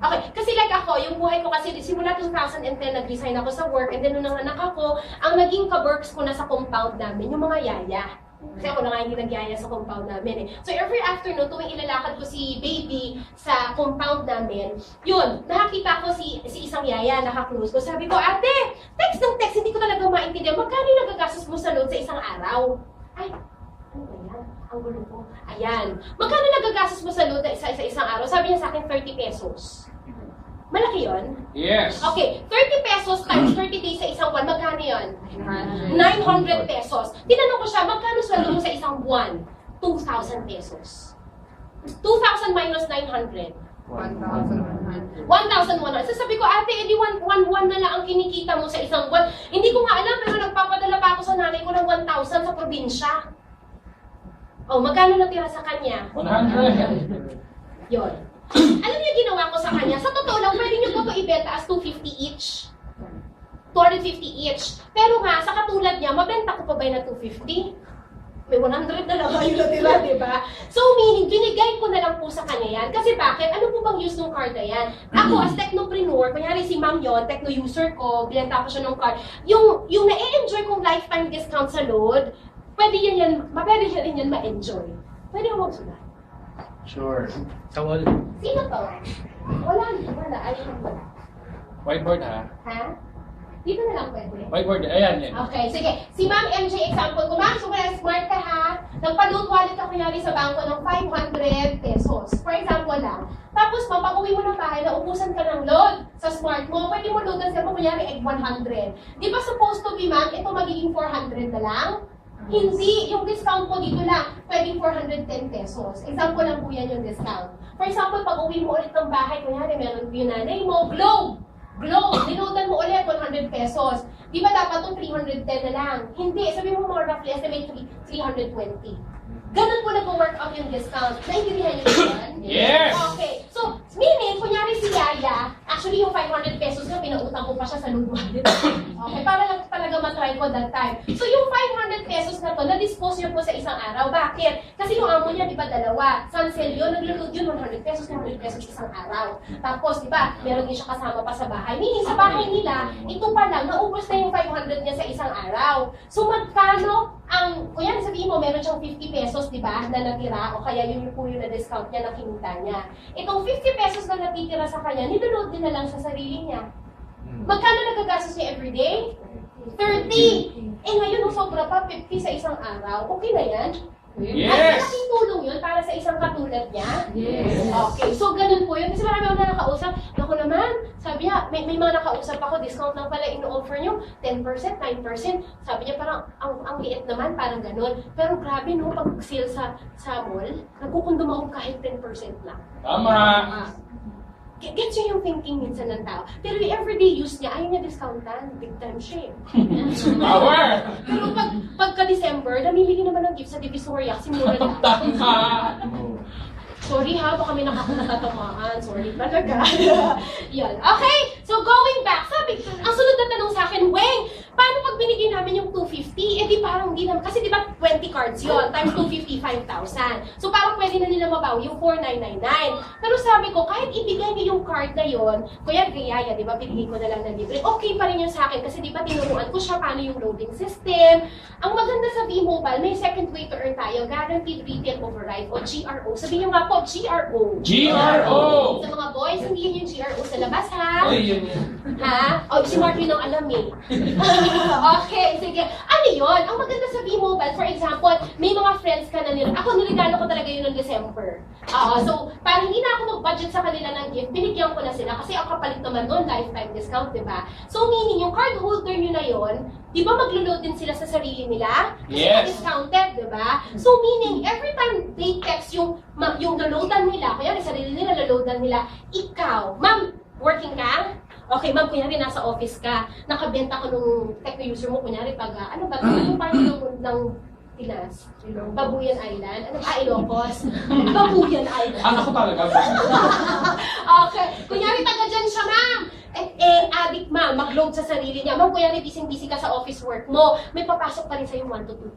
Okay, kasi like ako, yung buhay ko kasi simula 2010 nag-resign ako sa work, and then nung nanganak ako, ang naging ka-works ko na sa compound namin, yung mga yaya. Kasi ako na nga hindi nagyaya sa compound namin eh. So every afternoon, tuwing ilalakad ko si baby sa compound namin, yun, nakakita ko si isang yaya, naka-close ko. Sabi ko, ate, text ng text, hindi ko talaga maintindihan. Magkano yung nagagastos mo sa load sa isang araw? Ay, ano ba yan? Ang gulo ko. Ayan. Magkano nagagastos mo sa load sa isang araw? Sabi niya sa akin, 30 pesos. Malaki yun? Yes! Okay, 30 pesos times 30 days sa isang buwan, magkano yun? 900 pesos. Tinanong ko siya, magkano sweldo mo sa isang buwan? 2,000 pesos. 2,000 minus 900. 1,100. So sabi ko, ate, edi 1 na lang ang kinikita mo sa isang buwan. Hindi ko nga alam, pero nagpapadala pa ako sa nanay ko ng 1,000 sa probinsya. Oh, magkano natira sa kanya? 100! Yun. Alam niyo ginawa ko sa kanya? Sa totoo lang, pwede niyo po ito ibenta as 250 each. 250 each. Pero nga, sa katulad niya, mabenta ko pa ba na 250? May 100 na lang kayo natira, di ba? So, meaning, binigay ko na lang po sa kanya yan. Kasi bakit? Ano po bang use ng card na yan? Ako, as technopreneur, kunyari si ma'am yon, techno user ko, binenta ko siya ng card. Yung na-enjoy kong lifetime discount sa load, pwede rin yan ma-enjoy. Pwede mo magsulat. Sure. Sa wall. Sino to? Wala. Ayun wala. Whiteboard ha? Ha? Dito na lang pwede. Whiteboard, ayan yan. Okay, sige. Si Ma'am MJ, example ko. Ma'am, super smart ka ha. Nagpa-load wallet ka kunyari sa bangko ng 500 pesos. For example lang, Tapos, mapag-uwi mo ng bahay, naubusan ka ng load sa smart mo. Pwede mo loadan sa kunyari, egg 100. Di ba supposed to be, ma'am, ito magiging 400 na lang? Hindi. Yung discount po dito lang, pwedeng 410 pesos. Example lang po yan yung discount. For example, pag uwi mo ulit ng bahay, kunyari, meron yung nanay mo, Globe, niloadan mo ulit, 100 pesos. Di ba dapat itong 310 na lang? Hindi. Sabi mo mga roughly estimate 320. Ganun po nag-work out yung discount. Naintindihan niyo yun? Yes! Okay. So, meaning, kunyari si Yaya, actually yung 500 pesos na pinautang ko pa siya sa Lord Wallet. Okay, para lang talaga matry ko that time. So, yung 500 pesos na to, na-dispose niyo po sa isang araw. Bakit? Kasi yung amo niya, di ba, dalawa. Sansel yun, naglo-load yun, 100 pesos, 100 pesos isang araw. Tapos, di ba, meron din siya kasama pa sa bahay. Meaning, sa bahay nila, ito pa lang, naubos na yung 500 niya sa isang araw. So, magkano ang, kuya, sabihin mo, meron siyang 50 pesos, di ba, na natira, o kaya yun yung po yung na-discount niya, na kinita niya. Itong 50 pesos na natitira sa kanya, niloload din na lang sa sarili niya. Magkano nagagastos niya everyday? 30! Eh ngayon, nung sobra pa, 50 sa isang araw, okay na yan? Yes! At malaking tulong yun para sa isang katulad niya? Yes. Okay, so ganun po yun. Kasi marami akong nakakausap. Ako naman, sabi niya, may mga nakausap ako, discount lang pala ino-offer niyo, 10%, 9%. Sabi niya parang, ang liit naman, parang ganun. Pero grabe no, pag sale sa mall, nagkukundum ako kahit 10% lang. Tama! Gets yun yung thinking minsan ng tao. Pero yung everyday use niya, ayaw niya discountan. Big time siya. Power! Pero pagka-December, namimili naman ng gift sa Divisoria kasi mura lang. Tama! Sorry ha, baka may nakakatamaan. Sorry talaga. Yan. Okay, so going back, sabi, ang sunod na tanong sa akin, Weng, paano pag binigyan namin yung 250? Eh di parang hindi naman, kasi di ba 20 cards yon times 250, 5,000. So parang pwede na nila mabawi yung 4,999. Pero sabi ko, kahit ibigay niyo yung card na yon, kuya Gayaya, di ba, binigay ko na lang ng libre, okay pa rin yun sa akin kasi di ba tinuruan ko siya paano yung loading system. Ang maganda sa V-Mobile, may second way to earn tayo, guaranteed retail override o GRO. Sabihin nyo nga po, GRO. GRO! Sa mga boys, hindi yun yung GRO sa labas, ha? Ay, yun yun. Ha? O, si Mark yun ang alam eh. Okay, sige. Ano yun? Ang maganda sa V-Mobile, for example, may mga friends ka na nila. Ako, niregalo ko talaga yun ng December. So, para hindi na ako mag-budget sa kanila ng gift, binigyan ko na sila. Kasi ang kapalit naman nun, lifetime discount, di ba? So, meaning, yung card holder nyo na yun, di ba mag-load din sila sa sarili nila? Kasi Yes. discounted, di ba? So, meaning, every time they text yung laloadan nila, kaya yung sarili nila, laloadan nila, ikaw, ma'am, working ka? Okay, ma'am, kunyari nasa office ka, nakabenta ko nung techno-user mo, kunyari pag, ano ba, yung party ng Pinas, Babuyan Island, ano ba, Ilocos? Babuyan Island. Ako talaga. Okay, kunyari taga dyan siya, ma'am. Addict ma'am, mag-load sa sarili niya. Ma'am, kunyari busy ka sa office work mo, may papasok pa rin sa'yo 1 to 2%.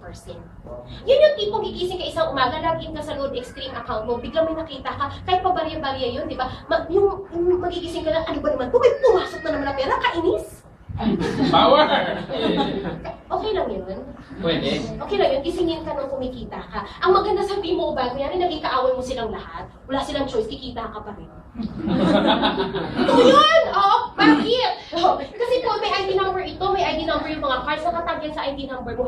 Yun yung tipong gigising ka isang umaga, login ka sa Load Extreme account mo, biglang may nakita ka, kahit pa barya-barya yun, di ba? Yung magigising ka lang, ano ba naman, may pumasok na naman na pera, kainis. Power! Okay lang yun. Pwede. Okay lang yun, gisingin ka nung kumikita ka. Ang maganda sa V-Mobile, kunyari naging kaaway mo silang lahat, wala silang choice, kikita ka pa rin. Ito yun! Oo, bakit? Kasi po, may ID number ito, may ID number yung mga cards, nakatag yan sa ID number mo,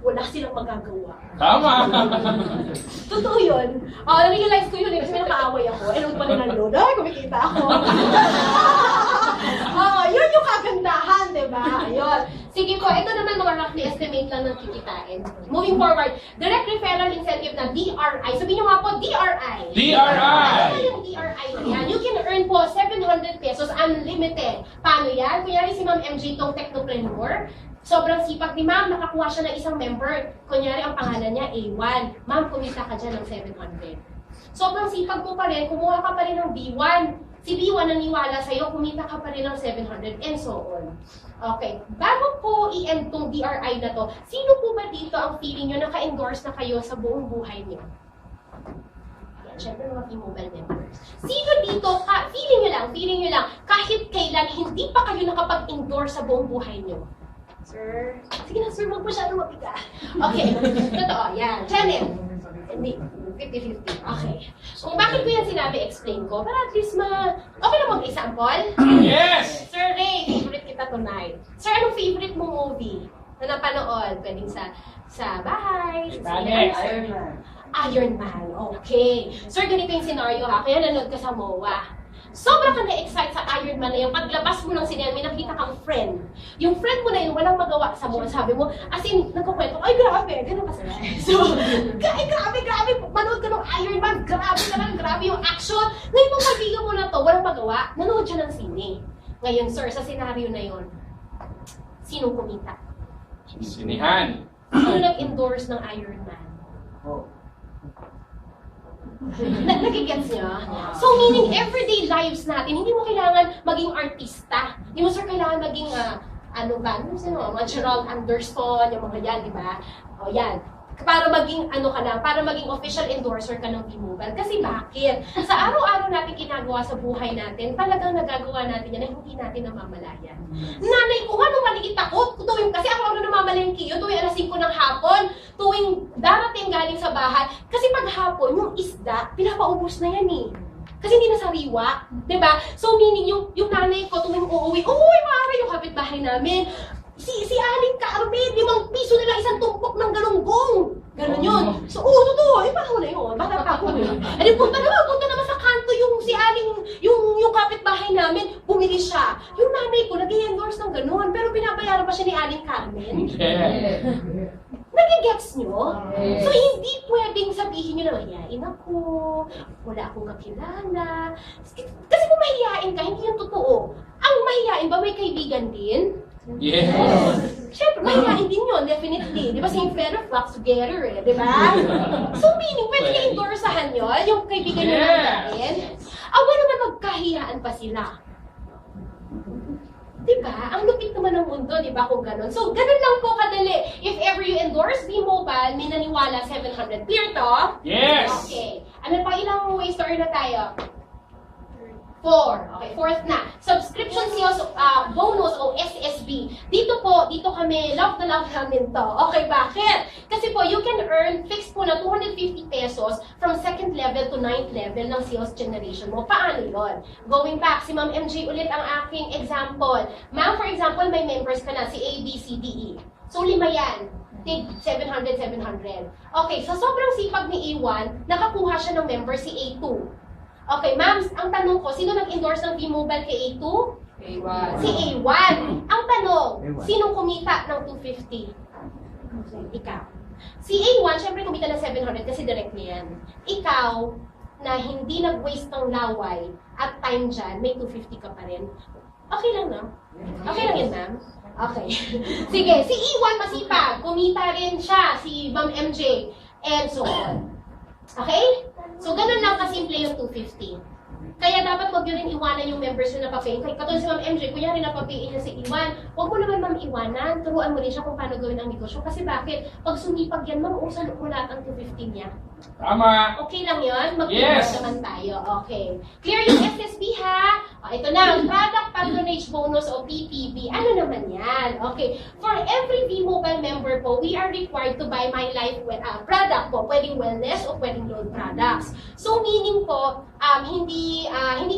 wala silang magagawa. Tama! Totoo yun. Na-realize ko yun eh, kasi may nakaaway ako. Load pa rin ng load. Ay, kumikita ako. Yun yung kagandahan, di ba? Ayun. Sige po, ito naman mga roughly estimate lang ng kikitain. Moving forward, direct referral incentive na DRI. Sabihin nyo nga po, DRI. DRI! Ano yung DRI na yan? You can earn po 700 pesos unlimited. Paano yan? Kunyari si Ma'am MJ tong technopreneur, sobrang sipag ni Ma'am, nakakuha siya ng isang member. Kunyari ang pangalan niya A1. Ma'am, kumita ka dyan ng 700. Sobrang sipag mo pa rin, kumuha ka pa rin ng B1. Si B1 naniwala sa'yo, kumita ka pa rin ng 700 and so on. Okay, bago po i-end tong DRI na to, sino po ba dito ang feeling nyo naka-endorse na kayo sa buong buhay nyo? Siyempre mga V-Mobile members. Sino dito, feeling nyo lang, kahit kailan hindi pa kayo nakapag-endorse sa buong buhay nyo? Sir? Sige na sir, wag masyadong mabiga. Okay, totoo, yan. Janet? Hindi, 50-50. Okay. Kung bakit ko yan sinabi, explain ko. Para at least okay na mag-example? Yes! Sir Ray, favorite kita tonight. Sir, anong favorite mo movie na napanood? Pwedeng sa bahay, sa Titanic. cinema, sir. Ironman. Okay. Sir, ganito yung scenario ha. Kaya nanood ka sa MOA. Sobrang ka na-excite sa Ironman na yun. Paglabas mo ng sinema, may nakita kang friend. Yung friend mo na yun, walang magawa sa MOA. Sabi mo, as in, nagkukwento, ay grabe, ganun kasi. So, ay grabe, manood ka ng Ironman, grabe naman, grabe yung action. Ngayon mong kaibigan mo na to, walang magawa, nanood siya ng sine. Ngayon, sir, sa senaryo na yun, sinong kumita? Sinihan. Sino nag-endorse ng Ironman? Nagigets niya? So, meaning, everyday lives natin, hindi mo kailangan maging artista. Hindi mo, sir, kailangan maging, mga Gerald Anderson, yung mga yan, di ba? O, yan. Para maging, para maging official endorser ka ng V-Mobile. Kasi bakit? Sa araw-araw natin ginagawa sa buhay natin, talagang nagagawa natin yan na hindi natin namamalayan. Nanay ko nga, nung maliit ako, kasi araw-araw namamalengke yun, tuwing alas 5 ng hapon, tuwing darating galing sa bahay, kasi pag hapon, yung isda, pinapaubos na yan eh. Kasi hindi na sariwa, di ba? So meaning, yung nanay ko tuwing uuwi, maaari yung kapitbahay namin, si Aling Carmen, 5 piso nila isang tumpok ng galunggong. Ganon yun. So, totoo. Panahon na yun. Bata pa ako eh. Punta naman sa kanto yung si Aling, yung kapitbahay namin, bumili siya. Yung nanay ko, nag-i-endorse ng ganon, pero binabayaran pa siya ni Aling Carmen. Nagigets nyo? So, hindi pwedeng sabihin nyo na mahihain ako, wala akong kakilala. Kasi kung mahihain ka, hindi yung totoo. Ang mahihain ba may kaibigan din? Yes. Siyempre, mahihain din yun, definitely. Di ba, same feather flocks together eh, di ba? So, meaning, pwede niya endorsahan yun, yung kaibigan niya natin. Awa naman magkahiyaan pa sila. Di ba? Ang lupit naman ng mundo, di ba, kung gano'n. So, gano'n lang po kadali. If ever you endorse V-Mobile, may naniwala 700. Clear to? Yes. Okay. Ano pa, ilang ways to earn na tayo? 4. Okay, fourth na. Subscription sales bonus o SSB. Dito kami, love na love namin to. Okay, bakit? Kasi po, you can earn fixed po na 250 pesos from 2nd level to 9th level ng sales generation mo. Paano yun? Going back, si Ma'am MJ ulit ang aking example. Ma'am, for example, may members ka na, si A, B, C, D, E. So, 5 yan. Tig 700. Okay, sa sobrang sipag ni A1, nakakuha siya ng member si A2. Okay, ma'am, ang tanong ko, sino nag-endorse ng V-Mobile kay A2? A1. Si A1. Ang tanong, A1. sinong kumita ng 250? Ikaw. Si A1, syempre kumita ng 700 kasi direct niya yan. Ikaw, na hindi nag-waste ng laway at time dyan, may 250 ka pa rin. Okay lang, no? Okay lang yan, ma'am? Okay. Sige, si A1 masipag, kumita rin siya, si Ma'am MJ, and so on. Okay? So, ganun lang kasimple yung 250. Kaya dapat wag nyo rin iwanan yung members nyo na papayin. Katulad si Ma'am MJ, kunyari napapayin niya si Iwan, wag mo naman ma'am iwanan, turuan mo rin siya kung paano gawin ang negosyo. Kasi bakit? Pag sumipag yan, ma'am, usan mo lahat ang 250 niya. Tama. Okay lang yun? Yes. Naman tayo. Okay. Clear yung SSB ha? O, ito na, Product Patronage Bonus o PPB. Ano naman yan? Okay. For every V-Mobile member po, we are required to buy My Life product po. Pwedeng wellness o pwedeng load products. So, meaning po, hindi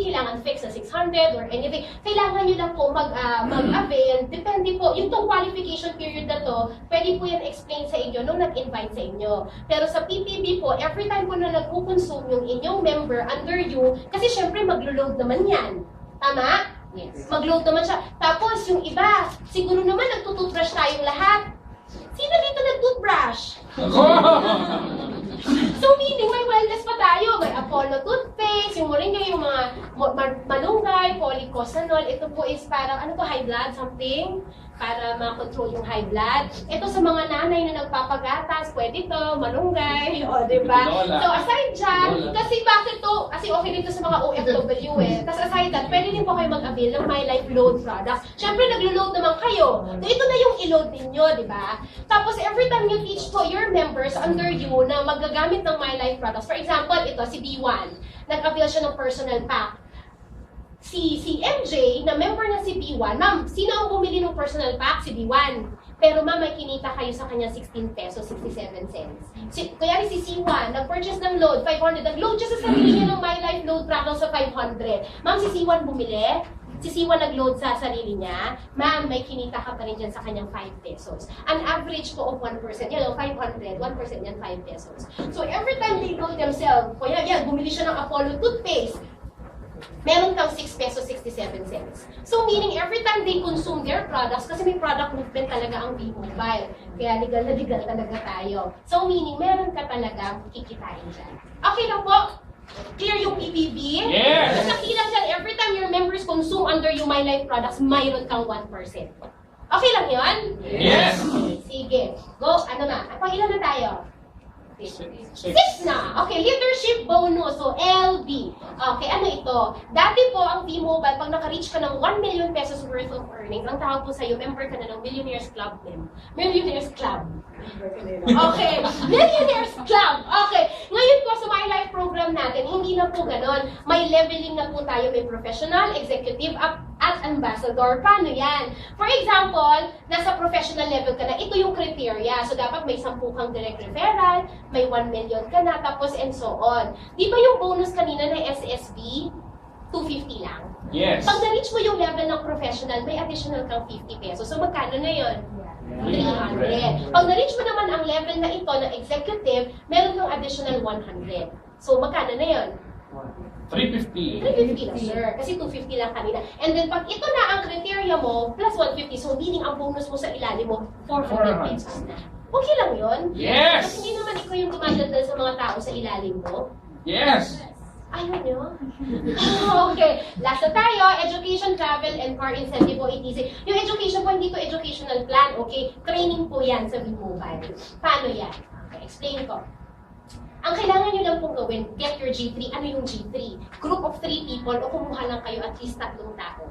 kailangan fix na 600 or anything. Kailangan nyo lang po mag-avail. Depende po. Yung tong qualification period na to, pwede po yan explain sa inyo nung nag-invite sa inyo. Pero sa PPB po, every time po na nagpo-consume yung inyong member under you, kasi syempre maglo-load naman yan. Tama? Yes. Mag-load naman siya. Tapos yung iba, siguro naman nagtutoothbrush tayong lahat. Sino dito nag-toothbrush? So meaning may wellness pa tayo. May Apollo toothpaste, yung moringa, yung mga malunggay, polycosanol. Ito po is parang, high blood something? Para ma-control yung high blood. Ito sa mga nanay na nagpapagatas, pwede to, malunggay, o diba? So aside dyan, kasi bakit to? Kasi okay dito sa mga OFW eh. Tapos aside that, pwede din po kayo mag-avail ng My Life Load products. Siyempre, naglo-load naman kayo. So ito na yung i-load ninyo, diba? Tapos every time you teach po your members under you na magagamit ng My Life products, for example, ito, si B1, nag-avail siya ng personal pack. Si MJ, na member na si B1, ma'am, sino ang bumili ng personal pack? Si B1. Pero ma'am, may kinita kayo sa kanya 16 pesos, 67 cents. Kaya si C1, nag-purchase ng load, 500. Nag-load siya sa sarili niya ng My Life Load product sa 500. Ma'am, si C1 bumili? Si Siwa nag-load sa sarili niya, ma'am, may kinita ka pa rin dyan sa kanyang 5 pesos. An average po of 1%, 500, 1% yan 5 pesos. So every time they load themselves, kaya yan, bumili siya ng Apollo toothpaste, meron kang 6 pesos 67 cents. So meaning every time they consume their products, kasi may product movement talaga ang V-Mobile. Kaya legal na legal talaga tayo. So meaning meron ka talaga kikitain dyan. Okay lang po? Clear yung PPB? Yes! Kasi nakilang dyan, every time your members consume under yung My Life products, mayroon kang 1%. Okay lang yun? Yes! Sige. Go, ano na? Pang ilan na tayo? 6 6. na. Okay, leadership bonus. So, LB. Okay, ano ito? Dati po, ang V-Mobile, pag naka-reach ka ng 1 million pesos worth of earnings, ang tawag po sa'yo, member ka na ng Millionaires Club din. Millionaires Club. Okay, Millionaires Club. Okay, ngayon po sa My Life program natin, hindi na po ganon. May leveling na po tayo. May professional, executive, at ambassador. Paano yan? For example, nasa professional level ka na, ito yung criteria. So, dapat may 10 kang direct referral, may 1 million ka na, tapos and so on. Di ba yung bonus kanina na SSB? 250 lang. Yes. Pag na-reach mo yung level ng professional, may additional kang 50 pesos. So, magkano na yun? 300. Pag na-reach mo naman ang level na ito na executive, meron kang additional 100. So, magkano na yun? 350. 350 lang, sir. Kasi 250 lang kanina. And then, pag ito na ang criteria mo, plus 150, so meaning ang bonus mo sa ilalim mo, 400 pesos na. Okay lang yun? Yes! Kasi hindi naman ikaw yung dumadaldal sa mga tao sa ilalim mo. Yes! Ayaw nyo? Okay. Last na tayo, education, travel, and car incentive o ETC. Yung education po, hindi to educational plan, okay? Training po yan sa V-Mobile. Paano yan? Okay, explain ko. Ang kailangan nyo lang pong gawin, get your G3. Ano yung G3? Group of 3 people o kumuha lang kayo at least 3 tao.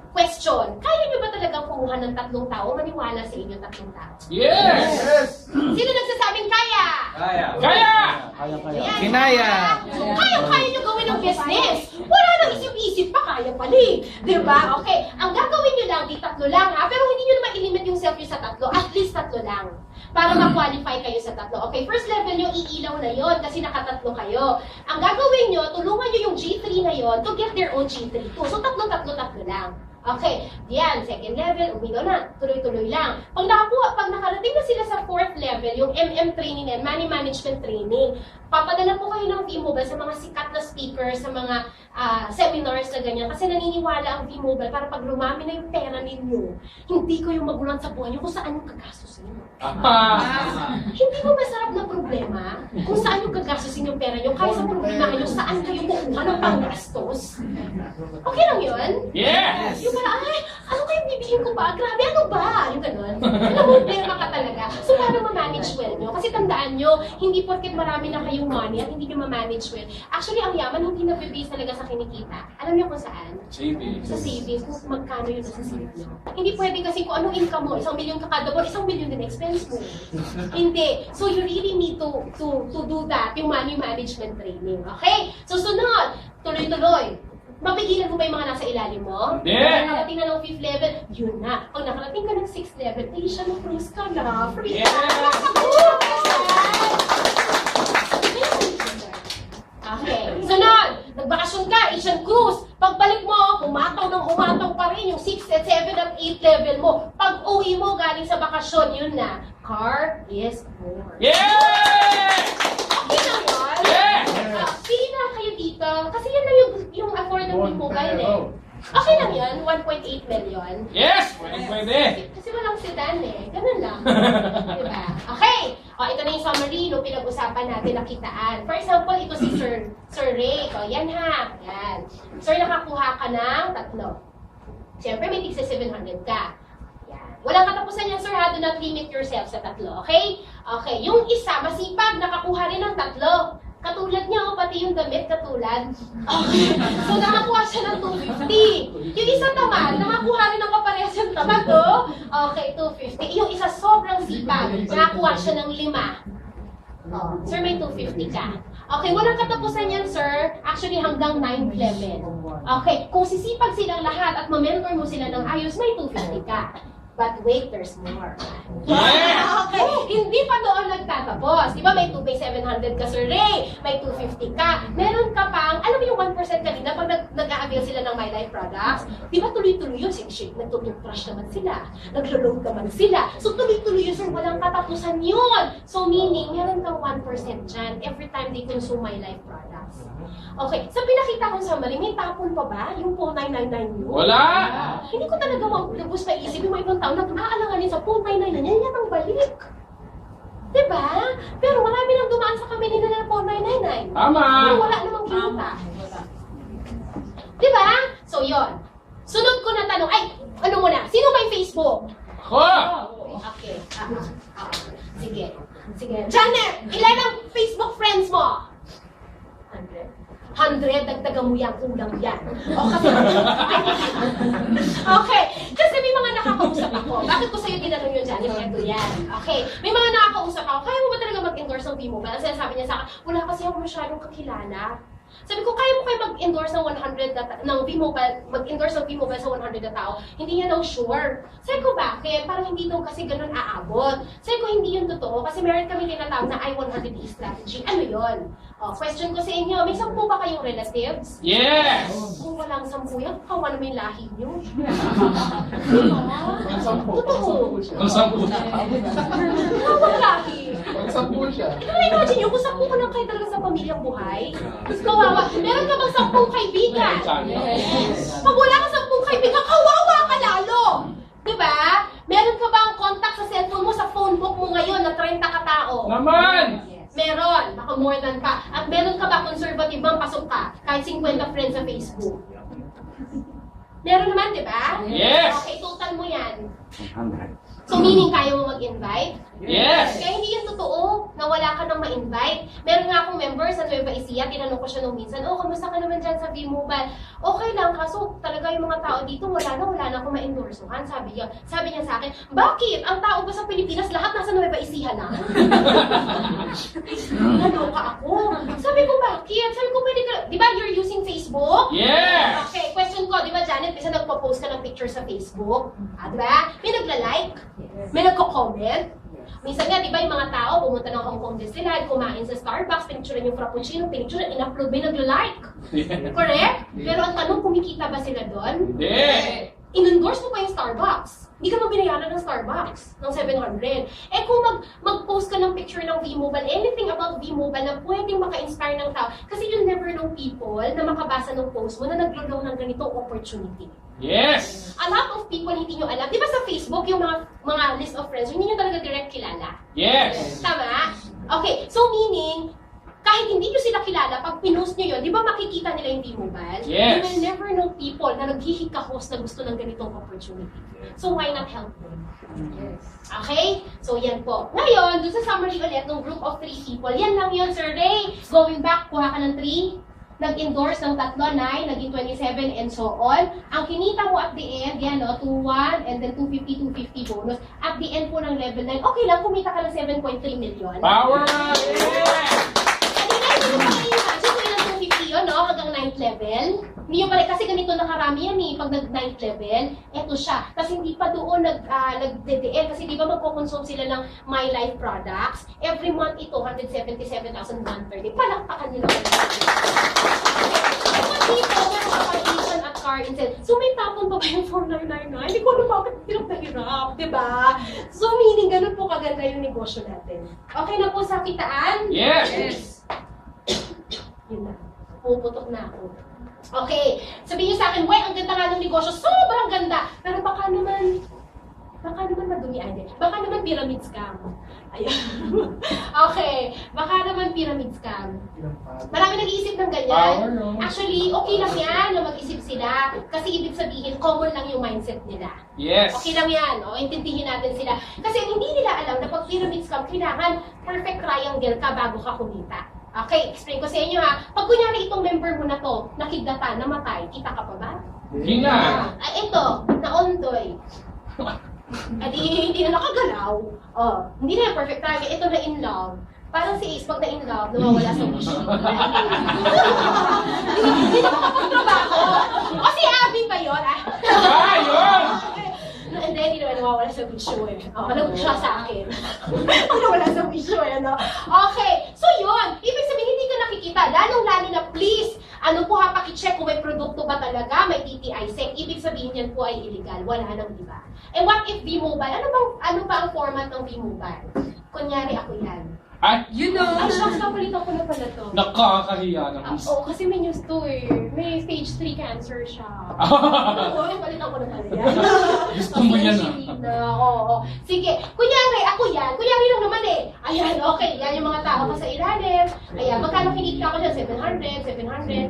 Question, kaya nyo ba talagang kumuha ng 3 tao? Maniwala sa inyo 3 tao. Yes! Sino nagsasabing kaya? Kaya! Kaya. Ayan. Kinaya. Kaya nyo gawin ng business. Wala nang isip-isip pa, kaya pa rin. Diba? Okay, ang gagawin nyo lang, di 3 lang ha, pero hindi nyo naman ilimit yung self nyo sa 3, at least 3 lang. Para ma-qualify kayo sa 3. Okay, first level nyo, iilaw na yon kasi naka-3 kayo. Ang gagawin nyo, tulungan nyo yung G3 na yon to get their own G3 too. So, 3 lang. Okay, yan, second level, umilaw na, tuloy-tuloy lang. Pag nakarating na sila sa 4th level, yung MM training and money management training, papadala po kayo ng V-Mobile sa mga sikat na speakers, sa mga seminars na ganyan. Kasi naniniwala ang V-Mobile para pag lumami na yung pera ninyo, hindi kayo magulat sa buhay nyo kung saan yung gagastusin nyo. Hindi mo masarap na problema kung saan yung gagastusin yung pera nyo, kaya sa problema kayo saan kayo kukuha ng panggastos. Okay lang yun? Yes! Yung parang, ay, ano kayong bibiliin ko ba? Grabe, ano ba? Yung ganun. Problema ka talaga. So, paano ma-manage well nyo? Kasi tandaan nyo, hindi porket marami na kayong money at hindi nyo ma-manage well. Actually, ang yaman hindi nag-base talaga sa kinikita. Alam nyo kung saan? Savings. Sa savings, kung magkano yun sa savings nyo. Hindi pwede kasi kung anong income mo, 1 million ka kada buwan, 1 million din expense mo. Hindi. So, you really need to do that, yung money management training. Okay? So, sunod, tuloy-tuloy. Mapigilan mo ba yung mga nasa ilalim mo? Hindi. Pag nakarating na ng 5th level, yun na. Pag nakarating ka ng 6th level, hindi siya ng cruise ka na. Free ka. Okay. Sunod, nagbakasyon ka, Asian Cruise. Pagbalik mo, humataw pa rin yung 6th, 7th, at 8th level mo. Pag uwi mo galing sa bakasyon, yun na. Car is more. Yes! Okay na yun? Yes! Pili na kayo dito. Kasi yan na yung afford ng V-Mobile eh. Okay lang yun, 1.8 million. Yes! Pwede! Kasi walang sedan eh. Ganun lang. Diba? Okay. O, ito na yung summary no pinag-usapan natin na kitaan. For example, ito si Sir Ray. O, yan ha. Yan. Sir, nakakuha ka ng 3. Siyempre, may tigsa 700 ka. Yan. Walang katapusan yan, sir, ha? Do not limit yourself sa 3. Okay? Okay. Yung isa, masipag, nakakuha rin ng 3. Katulad niya, oh, pati yung damit katulad. Okay. So, nakakuha siya ng 250. Yung isa tamad, nakakuha rin ng kaparehas yung tamad, oh. Okay, 250. Yung isa sobrang sipag, nakakuha siya ng 5. Oh, sir, may 250 ka. Okay, walang katapusan yan, sir. Actually, hanggang 9th level. Okay, kung sisipag silang lahat at ma-mentor mo sila ng ayos, may 250 ka. But wait, there's more. Yes! Okay. hindi pa doon nagtatapos. Di ba may 700 ka, Sir Ray? May 250 ka. Meron ka pang, alam mo yung 1% kanina pag nag-a-avail sila ng My Life products? Di ba tuloy-tuloy yun? Nagtutuprush naman sila. Naglo-load naman sila. So tuloy-tuloy yun, sir. Walang katapusan yun. So meaning, meron kang 1% dyan every time they consume My Life products. Okay. Sa pinakita kong summary, may tapon pa ba? Yung 4999 yun? Wala! Hindi ko talaga lubos na isip yung mga ibang tao nag-aalanganin sa 4999 na yan ang balik. Diba? Pero marami nang dumaan sa kami nila ng 4999. Tama! Pero wala namang kita. Diba? So, yon. Sunod ko na tanong, ay, ano muna? Sino may Facebook? Ako! Okay. Sige. Sige. Janet, ilan ang Facebook friends mo? 100, dagdagan mo yan, kulang yan. O kasi, okay, kasi may mga nakakausap ako. Bakit ko sa'yo tinanong yun, Janet? Ito yan. Okay, may mga nakakausap ako. Kaya mo ba talaga mag-endorse ng V-Mobile? Ang sinasabi niya sa akin, wala kasi ako masyadong kakilala. Sabi ko, kaya mo kayo mag-endorse ng 100 ng V-Mobile, mag-endorse ng V-Mobile sa 100 na tao? Hindi niya daw sure. Sabi ko, bakit? Parang hindi daw kasi ganun aabot. Sabi ko, hindi yun totoo kasi meron kami tinatawag na I-100E strategy. Ano yun? Oh, question ko sa inyo, may 10 ba kayong relatives? Yes! Kung walang 10 yan, kawa naman yung lahi niyo. Ang sampu. Totoo. Ang sampu. Kawang lahi. Ang sampu siya. Imagine nyo, kung 10 ko lang kayo talaga sa pamilyang buhay. Kawawa. Meron ka bang 10 kaibigan? Pag wala ka 10 kaibigan, kawawa ka lalo. Diba? Meron ka bang contact sa cellphone mo, sa phone book mo ngayon na 30 katao? Naman! Meron. Baka more than ka. At meron ka ba conservative bang pasok ka? Kahit 50 friends sa Facebook. Meron naman, diba? Yes! Okay, total mo yan. 100. So meaning kaya mo mag-invite? Yes! Kaya hindi yan totoo na wala ka nang ma-invite. Meron nga akong member sa Nueva Ecija, tinanong ko siya nung minsan, oh, kamusta ka naman dyan sa V-Mobile? Okay lang, kaso talaga yung mga tao dito, wala na akong ma-endorsuhan. Sabi niya sa akin, bakit? Ang tao ba sa Pilipinas, lahat nasa Nueva Ecija na? Naloka ako. Sabi ko, bakit? Sabi ko, pwede ka, di ba you're using Facebook? Yes! Okay, question ko, di ba Janet, kasi nagpo-post ka ng picture sa Facebook? Ah, di ba? May nagla-like? May nagko-comment? Minsan nga, di ba yung mga tao, pumunta ng Hong Kong Disneyland, kumain sa Starbucks, pinicturean yung Frappuccino, pinicturean, in-upload, may nagla-like. Correct? Pero ang tanong, kumikita ba sila doon? Hindi! In-endorse mo pa yung Starbucks. Hindi ka mabinayaran ng Starbucks ng 700. Eh kung mag-post ka ng picture ng V-Mobile, anything about V-Mobile na pwedeng maka-inspire ng tao, kasi you'll never know people na makabasa ng post mo na naglo-low ng ganitong opportunity. Yes! A lot of people hindi nyo alam. Di ba sa Facebook, yung mga list of friends, hindi nyo talaga direct kilala. Yes! Tama? Okay, so meaning, kahit hindi nyo sila kilala, pag pinost nyo yun, di ba makikita nila yung V-Mobile? Yes. You will never know people na naghihikahos na gusto ng ganitong opportunity. So why not help them? Okay? So yan po. Ngayon, dun sa summary ulit ng group of 3 people, yan lang yun, Sir Ray. Going back, kuha ka ng 3. Nag-endorse ng 3, 9, naging 27, and so on. Ang kinita mo at the end, yan no, 2-1, and then 250, 250 bonus. At the end po ng level 9, okay lang, kumita ka ng 7.3 million. Power up! Yeah! Kanina, hindi mo pa i-imagine kung ilang 250 yun, no? Hanggang 9th level. Hindi nyo pala, kasi ganito nakarami yan eh. Pag nag-9th level, eto siya. Kasi hindi pa doon nag-DDL. Kasi di ba magpo-consume sila ng My Life products? Every month ito, 177,130. Palakpakan nila. Dito, meron ka pang at car instead. So may tapon pa ba yung 4999? Hindi ko alam bakit hirap na hirap, diba? So meaning, ganun po kaganda yung negosyo natin. Okay na po sa kitaan? Yes! Yun na. Puputok na ako. Okay. Sabihin niyo sa akin, "Wait, ang ganda nga ng negosyo. Sobrang ganda." Pero baka naman madumi. Ay, hindi. Baka naman pyramid scam. Ayun. Okay. Baka naman pyramid scam. Marami nag-iisip ng ganyan. Actually, okay lang yan na mag-isip sila. Kasi ibig sabihin, common lang yung mindset nila. Yes! Okay lang yan, o, intindihin natin sila. Kasi hindi nila alam na pag pyramid scam, kailangan perfect triangle ka bago ka kumita. Okay, explain ko sa inyo ha. Pag kunyari itong member mo na to, nakidata, namatay, kita ka pa ba? Hindi na! Ay, ito, naondoy. Hindi na nakagalaw. Oh, hindi na yung perfect triangle. Ito na in love. Parang si Ace, pag na in love, nawawala sa wish. Hindi na makapagtrabaho. O si Abby ba yun? Ah, yun! Hindi, hindi naman nawawala sa wisyo eh. Ano siya sa akin? Nawala sa wisyo eh, ano? Okay, so yun. Ibig sabihin, hindi ka nakikita. Lalong-lalo na, please, ano po ha, pakicheck kung may produkto ba talaga, may DTI SEC. Ibig sabihin yan po ay illegal. Wala nang iba. And what if V-Mobile? Ano ba ang format ng V-Mobile? Kunyari ako yan. Ay, You know. Ang shucks, napalitan ko na pala to. nakakahiya naman. Oo, kasi may news to eh. May stage 3 cancer siya. Oo, napalitan ko na pala yan. Gusto mo yan Oo. Sige, kunyari, ako yan. Kunyari lang naman eh. Ayan, okay. Yan yung mga tao ko sa ilalim. Ayan, magkano kinikita ko dyan? 700,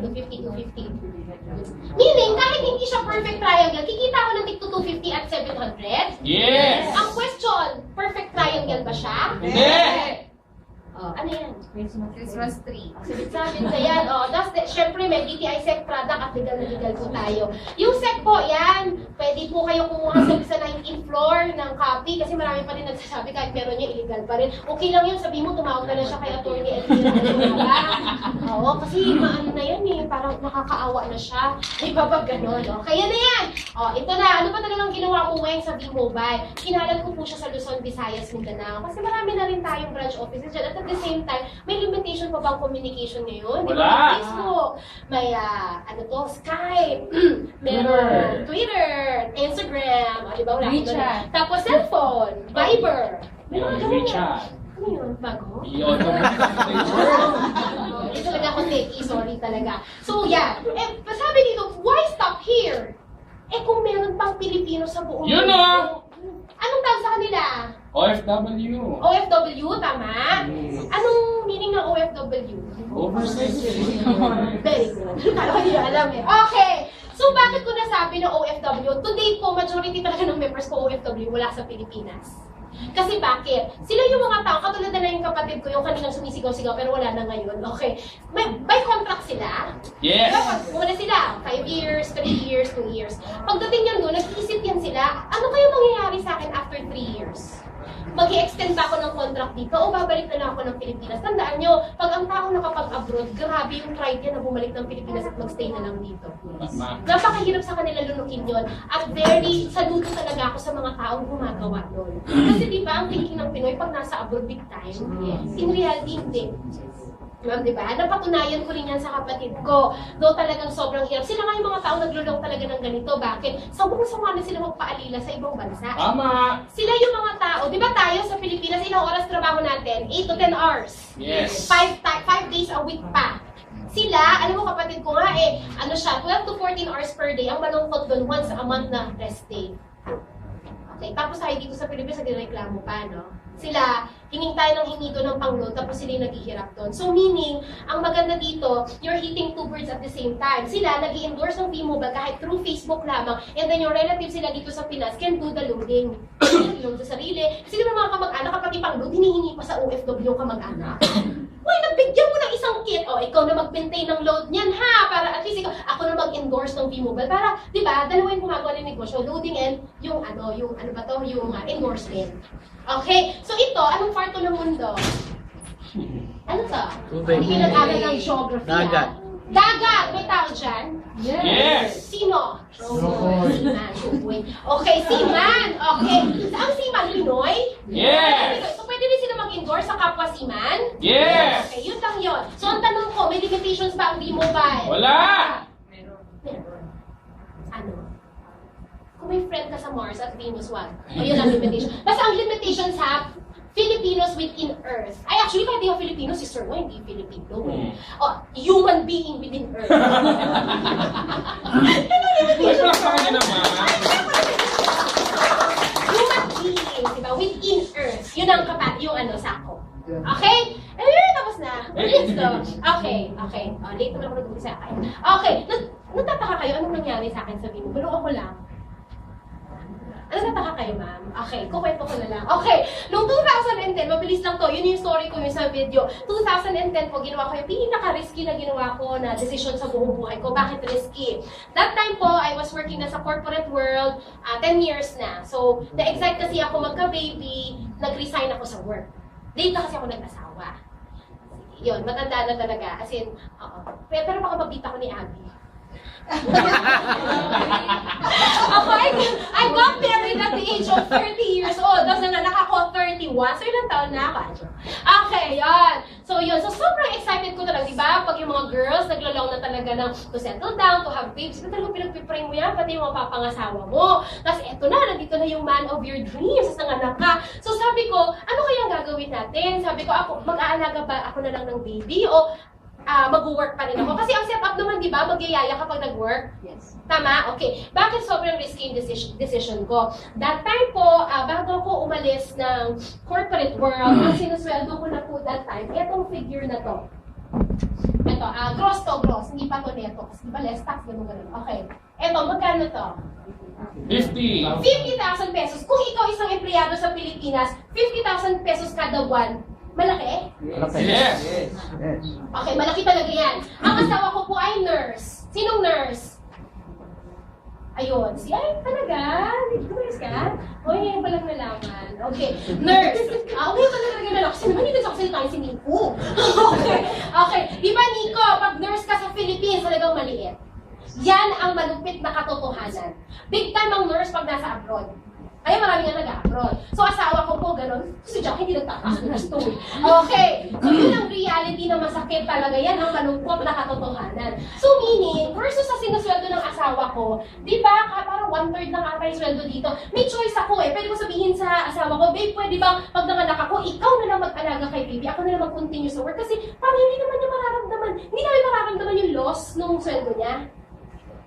250, 250. Meaning, kahit hindi siya perfect triangle, kikita ako ng tig 250 at 700. Yes! Ang question, perfect triangle ba siya? Hindi! Oh, ano yan? Christmas tree. Sabit-sabit na yan. Oh, syempre may DTI SEC product at legal na legal po tayo. Yung SEC po, yan. Pwede po kayo kumuha sa 19th floor ng copy kasi marami pa rin nagsasabi kahit meron niya illegal pa rin. Okay lang yun. Sabi mo, tumawag na lang siya kay Atty. Elvira. Oo, kasi maano na yan eh. Parang nakakaawa na siya. May babag ganon. Oh. Kaya na yan. Oh, ito na. Ano pa talagang ginawa mo ngayon sa V-Mobile? Kinalat ko po siya sa Luzon, Visayas, Mindanao. Kasi marami na rin tayong branch offices dyan. At the same time, may limitation pa bang communication ngayon? Di ba? Wala. Facebook, may Skype, meron Twitter, Instagram, di ba? Wala akong WeChat. ganun. Tapos cellphone, Viber. May mga ganun yan. WeChat. Ano yun? Bago? Yun. Hindi talaga ako techie, sorry talaga. So yeah, sabi dito, why stop here? Eh kung meron pang Pilipino sa buong Yun mundo, o! anong tawag sa kanila? OFW. OFW, tama? Anong meaning ng OFW? Overseas. Very good. Kala ko hindi nyo alam eh. Okay. So, bakit ko nasabi na OFW? Today po, majority talaga ng members ko OFW wala sa Pilipinas. Kasi bakit? Sila yung mga tao, katulad na yung kapatid ko, yung kaninang sumisigaw-sigaw pero wala na ngayon. Okay. By contract sila. Yes. Muna sila, 5 years, 3 years, 2 years. Pagdating yan doon, nag-iisip yan sila, ano kaya mangyayari sa akin after 3 years? Mag-i-extend ba ako ng contract dito o babalik na lang ako ng Pilipinas? Tandaan nyo, pag ang tao nakapag-abroad, grabe yung pride niya na bumalik ng Pilipinas at magstay na lang dito. Tama. Napakahirap sa kanila lunukin yon. At very saludo talaga ako sa mga taong gumagawa nun. Kasi di ba, ang thinking ng Pinoy, pag nasa abroad big time, in reality, hindi. Ma'am, di ba? Napatunayan ko rin yan sa kapatid ko. Though talagang sobrang hirap. Sila nga yung mga tao naglulong talaga ng ganito. Bakit? Sobrang-sama na sila magpaalila sa ibang bansa. Tama. Sila yung mga tao, di ba tayo sa Pilipinas, ilang oras trabaho natin? 8 to 10 hours. Yes. 5 days a week pa. Sila, alam mo kapatid ko nga ano siya, 12 to 14 hours per day. Ang malungkot doon, once a month na rest day. Okay, tapos tayo dito sa Pilipinas, nagreklamo pa, no? Sila, hinging tayo ng hingi doon ng pangload, tapos sila yung naghihirap doon. So meaning, ang maganda dito, you're hitting two birds at the same time. Sila, nag-i-endorse ng V-Mobile kahit through Facebook lamang, and then yung relatives sila dito sa Pinas can do the loading. Load sa sarili. Kasi yung mga kamag-anak, kapag ipang-load, hinihingi pa sa OFW yung kamag-anak. Uy, nagbigyan mo ng isang kit. O, ikaw na mag-maintain ng load niyan, ha? Para at least ako na mag-endorse ng V-Mobile. Para, di ba, dalawa yung gumagawa ng negosyo. Loading and yung endorsement. Okay? So ito, anong part to ng mundo? Ano to? Tubig. Hindi ka nag-aral ng geography, Dagat. Dagat! May tao dyan? Yes. Sino? Rokoy. Seaman. Tukoy. Okay, seaman. Okay. Ang seaman, Pinoy? Yes. So pwede rin sila mag-endorse sa kapwa seaman? Yes. Okay, yun lang yun. So ang tanong ko, may limitations ba ang V-Mobile? Wala. Meron. Ano? Kung may friend ka sa Mars at Venus, wag. O yun ang limitation. Basta ang limitations ha, Filipinos within Earth. Ay, actually, kahit yung Filipino, si Sir Mo, hindi Filipino. Oh, human being within Earth. Ay, palakpakan niyo naman. Human being, diba? Within Earth. Yun ang yung sako. Okay? Tapos na. Let's go. Okay. Oh, late naman ako nag-umpisa kayo. Okay. Nagtataka kayo, anong nangyari sa akin sa video? Bulong ako lang. Nagtataka kayo, ma'am? Okay, kukwento ko na lang. Okay, noong 2010, mabilis lang to, yun yung story ko yung sa video. 2010 po, ginawa ko yung pinaka-risky na ginawa ko na decision sa buong buhay ko. Bakit risky? That time po, I was working na sa corporate world, 10 years na. So, na-excite kasi ako magka-baby, nag-resign ako sa work. Late na kasi ako nag-asawa. Yun, matanda na talaga. As in, pero baka mabita ko ni Abby. Ako, I got married at the age of 30 years old. Tapos nanganak ako 31. So, ilang taon na ako? Okay, yan. So, yun. So, sobrang excited ko talaga, di ba? Pag yung mga girls, naglalong na talaga ng to settle down, to have babes. Ito talaga pinagpipray mo yan, pati yung mga papangasawa mo. Tapos, eto na, nandito na yung man of your dreams. Tapos, nanganak ka. So, sabi ko, ano kayang gagawin natin? Sabi ko, ako, mag-aalaga ba ako na lang ng baby? O, mag-work pa rin ako. Kasi ang setup naman, di ba, magyayaya kapag nag-work? Yes. Tama? Okay. Bakit sobrang risky yung decision ko? That time po, bago ako umalis ng corporate world, ang sinusweldo ko na po that time, etong figure na to. Ito, gross to gross, hindi pa to neto. Kasi di ba, less tax, gano'n. Okay. Ito, magkano to? 50. 50,000 pesos. Kung ikaw isang empleyado sa Pilipinas, 50,000 pesos kada buwan, malaki? Yes. Yes. Okay, malaki talaga yan. Ang asawa ko po ay nurse. Sinong nurse? Ayun. Ay, talaga? Nurse ka? O, ngayon pa lang nalaman. Okay. Nurse. Ngayon pa lang nalaman. Kasi naman yung nagsaksali tayo si Nico. Okay. Okay. Di ba, Nico, pag nurse ka sa Philippines, talagang maliit. Yan ang malupit na katotohanan. Big time ang nurse pag nasa abroad. Kaya marami nga nag-abroad. So, asawa ko po, gano'n. Si Jack hindi nagtakas ng gusto. Okay. So, yun ang reality na masakit talaga. Yan ang malungkot na katotohanan. So, meaning, versus sa sinusweldo ng asawa ko, di ba, parang 1/3 ng ata yung sweldo dito. May choice ako eh. Pwede ko sabihin sa asawa ko, babe, pwede bang pag nanganak ako, ikaw na lang mag-alaga kay baby, ako na lang mag-continue sa work. Kasi parang hindi naman niya mararamdaman. Hindi namin mararamdaman yung loss nung sweldo niya.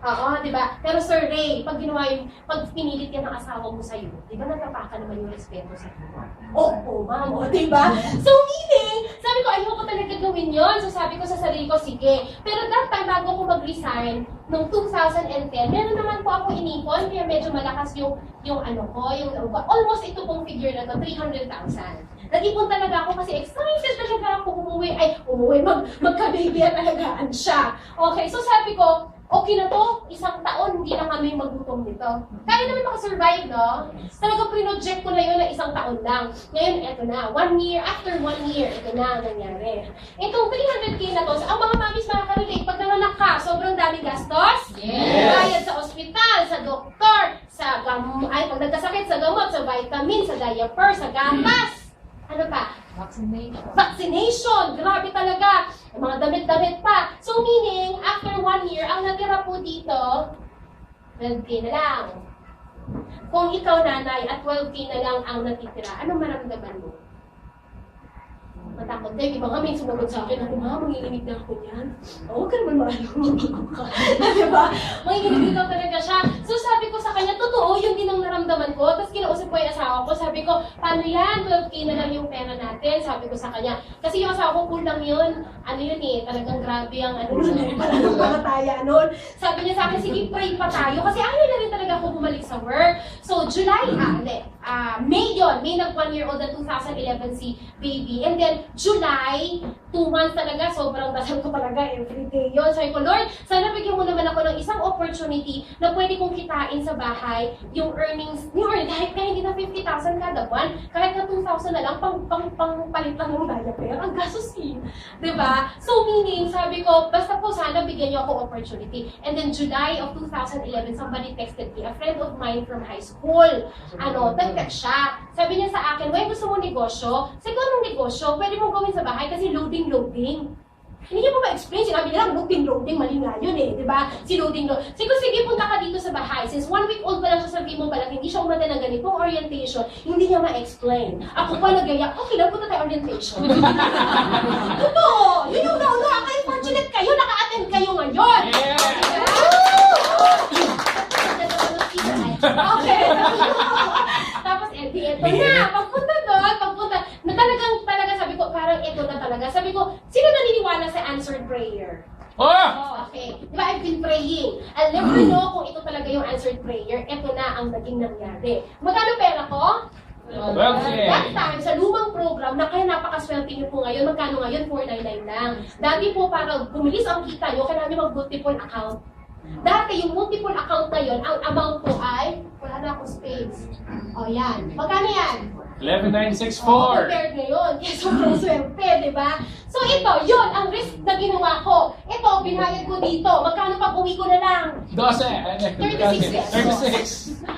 Oo, di ba? Pero Sir Ray, pag ginawa yung, pag pinilit yan ng asawa mo sa'yo, di ba nagkapaka naman yung respeto sa iyo? Oo, ma'am, di ba? So meaning, sabi ko, ayoko talaga gawin yon. So sabi ko sa sarili ko, sige. Pero that time, bago ko mag-resign, noong 2010, meron naman po ako inipon, kaya medyo malakas yung ano ko, yung almost ito pong figure na to, 300,000. Nag-ipon talaga ako kasi excited talaga ako magka-baby at alagaan siya. Okay, so sabi ko, okay na to, isang taon, hindi na kami magutom nito. Kaya naman makasurvive, no? Talagang pinoject ko na yun na isang taon lang. Ngayon, eto na, 1 year, after 1 year, ito na ang nangyari. Itong 300K na to, ang mga mamis makaka-relate, pag nanganak ka, sobrang daming gastos. Yes. Bayad sa ospital, sa doktor, sa pag nagkasakit, sa gamot, sa vitamin, sa diaper, sa gatas. Ano pa? Vaccination! Grabe talaga! Mga damit-damit pa. So meaning, after 1 year, ang natira po dito, 12K na lang. Kung ikaw nanay at 12K na lang ang natitira, anong maramdaman mo? Matakot din. Iba nga may sumagot sa akin, ako nga, manginginig na ako niyan. Huwag ka naman maalam ka. Diba? Manginginig daw talaga siya. So sabi ko sa kanya, totoo, yun din ang naramdaman ko. Tapos kinausap ko yung asawa ko, sabi ko, paano yan? 12K na lang yung pera natin. Sabi ko sa kanya. Kasi yung asawa ko, cool lang yun. Ano yun eh, talagang grabe ang ano nun. Parang pamataya nun. Sabi niya sa akin, sige, pray pa tayo. Kasi ayaw na rin talaga ako bumalik sa work. So July, May yun. May nag 1 year old na 2011 si baby. And then, July, 2 months talaga, sobrang dasal ko talaga everyday yun. Sabi ko, Lord, sana bigyan mo naman ako ng isang opportunity na pwede kong kitain sa bahay yung earnings, kahit hindi na 50,000 kada buwan, kahit na 2,000 na lang, palit lang ng diaper, ang gastos eh. Diba? So meaning, sabi ko, basta po sana bigyan niyo ako opportunity. And then July of 2011, somebody texted me, a friend of mine from high school, nag-text siya. Sabi niya sa akin, "Wait, gusto mo negosyo?" Sabi ko, "Anong negosyo? Pwede mong gawin sa bahay kasi loading. Hindi niya pa ma-explain. Sinabi nila, loading. Mali nga yun eh. Diba? Si loading. Sabi ko, sige, punta ka dito sa bahay. Since 1 week old pa lang siya, sabi mo pa lang, hindi siya umata ng ganitong orientation, hindi niya ma-explain. Ako pa nagaya, okay lang, punta tayo orientation. Totoo! Yun yung nauna. Kayo fortunate kayo, naka-attend kayo ngayon. Okay. Tapos, eto na. Pagpunta doon, na talaga sabi ko, parang eto na talaga. Sabi ko, sino naniniwala sa answered prayer? Oh! Okay. Di ba, I've been praying. I'll never know kung ito talaga yung answered prayer. Eto na ang naging nangyari. Magkano pera ko? That time, sa lumang program, na kaya napakaswerte niyo po ngayon, magkano ngayon? 499 lang. Dati po, para bumilis ang kita nyo, kailangan nyo mag-multiple account. Dati, yung multiple account na yun, ang amount po ay, wala na ako space. O yan. Magkano yan? 11,964. Compared ngayon, kaya sobrang swerte, di ba? So ito, yun ang risk na ginawa ko. Ito, binayad ko dito. Magkano pag uwi ko na lang? 12. 36 36.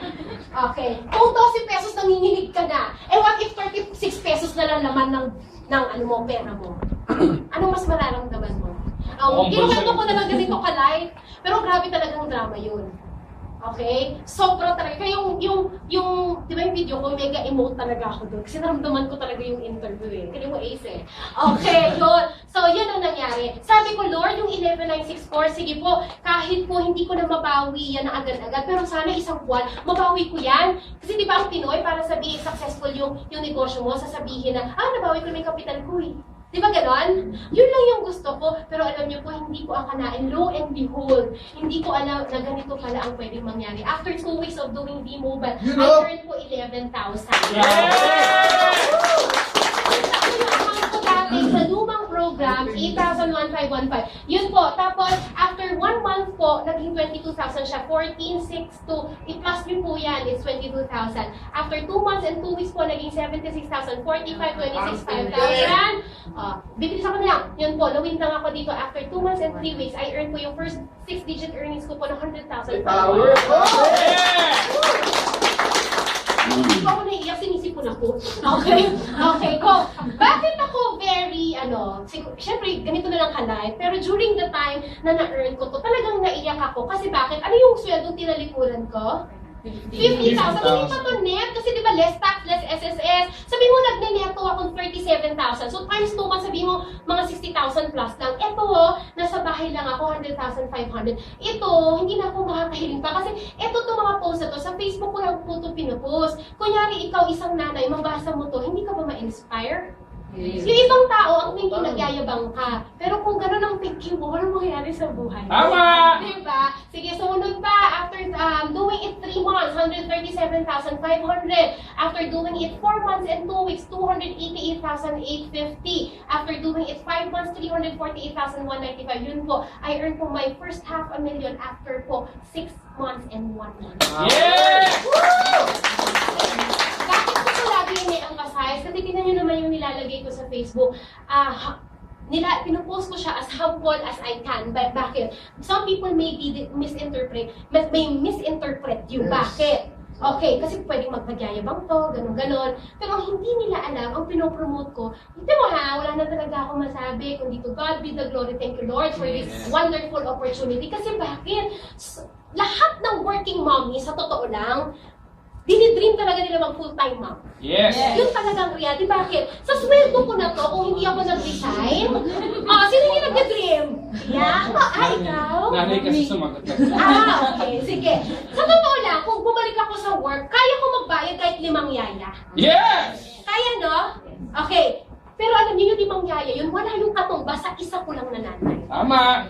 Okay. Kung 12 pesos nanginginig ka na, eh what if 36 pesos na lang naman ng ano mo, pera mo? Anong mas mararamdaman mo? Kinukwento ko na lang ganito ka-live, pero grabe talagang drama yun. Okay? Sobra talaga. Kaya yung di ba yung video ko, mega emote talaga ako doon. Kasi naramdaman ko talaga yung interview eh. Kaya mo ace eh. Okay, yun. So, yun ang nangyari. Sabi ko, Lord, yung 11,964, sige po, kahit po hindi ko na mabawi yan na agad-agad, pero sana isang buwan, mabawi ko yan. Kasi di ba ang Pinoy, para sabihin successful yung negosyo mo, sasabihin na, nabawi ko na yung kapital ko eh. Di ba ganon? Yun lang yung gusto ko. Pero alam niyo po, hindi ko akalain. Lo and behold, hindi ko alam na ganito pala ang pwedeng mangyari. After 2 weeks of doing V-Mobile, I earned po 11,000. Sa lumang program, 8,1515. Yun po. Tapos, after 1 month po, naging 22,000 siya. 14,662. I-plus nyo po yan. It's 22,000. After 2 months and 2 weeks po, naging 76,000. 45, 26, 5,000. Bibilis ako na lang. Yun po, lawin lang ako dito. After 2 months and 3 weeks, I earned po yung first 6-digit earnings ko po ng 100,000. Hindi pa ako naiiyak, sinisipon ako. Okay? Okay, ko. Bakit ako very, siyempre, ganito na lang ka-live, pero during the time na na-earn ko to, talagang naiyak ako. Kasi bakit? Ano yung sweldo tinalikuran ko? 50,000. Hindi pa to net. Kasi di ba, less tax, less SSS. Sabi mo, nagne-neto akong 37,000. So, times 2 months, sabi mo, mga 60,000 plus lang. Ito, nasa bahay lang ako, 100,500. Ito, hindi na ako makakahiling pa. Kasi ito to mga post na to, sa Facebook ko lang po ito pinupost. Kunyari, ikaw isang nanay, mabasa mo to, hindi ka ba ma-inspire? Yes. Yung ibang tao, ang thinking nagyayabang ka. Pero kung gano'n ang thinking mo, walang mangyayari sa buhay. Tama! Diba? Sige, sumunod pa. After doing it 3 months, 137,500. After doing it 4 months and 2 weeks, 288,850. After doing it 5 months, 348,195. Yun po, I earned po my first $500,000 after po 6 months and 1 month. Yeah! Bakit ko ito lagi ini-emphasize? Kasi tingnan nyo naman yung nilalagay ko sa Facebook. Pinupost ko siya as humble as I can. Bakit? Some people may misinterpret you. Yes. Bakit? Okay, kasi pwedeng magpagyayabang to, ganon-ganon. Pero hindi nila alam, ang pinopromote ko, hindi mo wala na talaga ako masabi, kundi to God be the glory. Thank you, Lord, for this wonderful opportunity. Kasi bakit? Lahat ng working mommy, sa totoo lang, dinidream talaga nila mag full-time mom. Yes. Yun talagang reality. Bakit? Sa sweldo ko na to, kung hindi ako nag-resign, sino yung nag-dream? Yeah? Ikaw? Nanay kasi sumagot. Okay. Sige. Sa totoo lang, kung bumalik ako sa work, kaya ko magbayad kahit 5 yaya. Yes! Kaya, no? Okay. Pero alam niyo yung 5 yaya, yun, wala yung katumbas sa isa ko lang na nanay. Tama!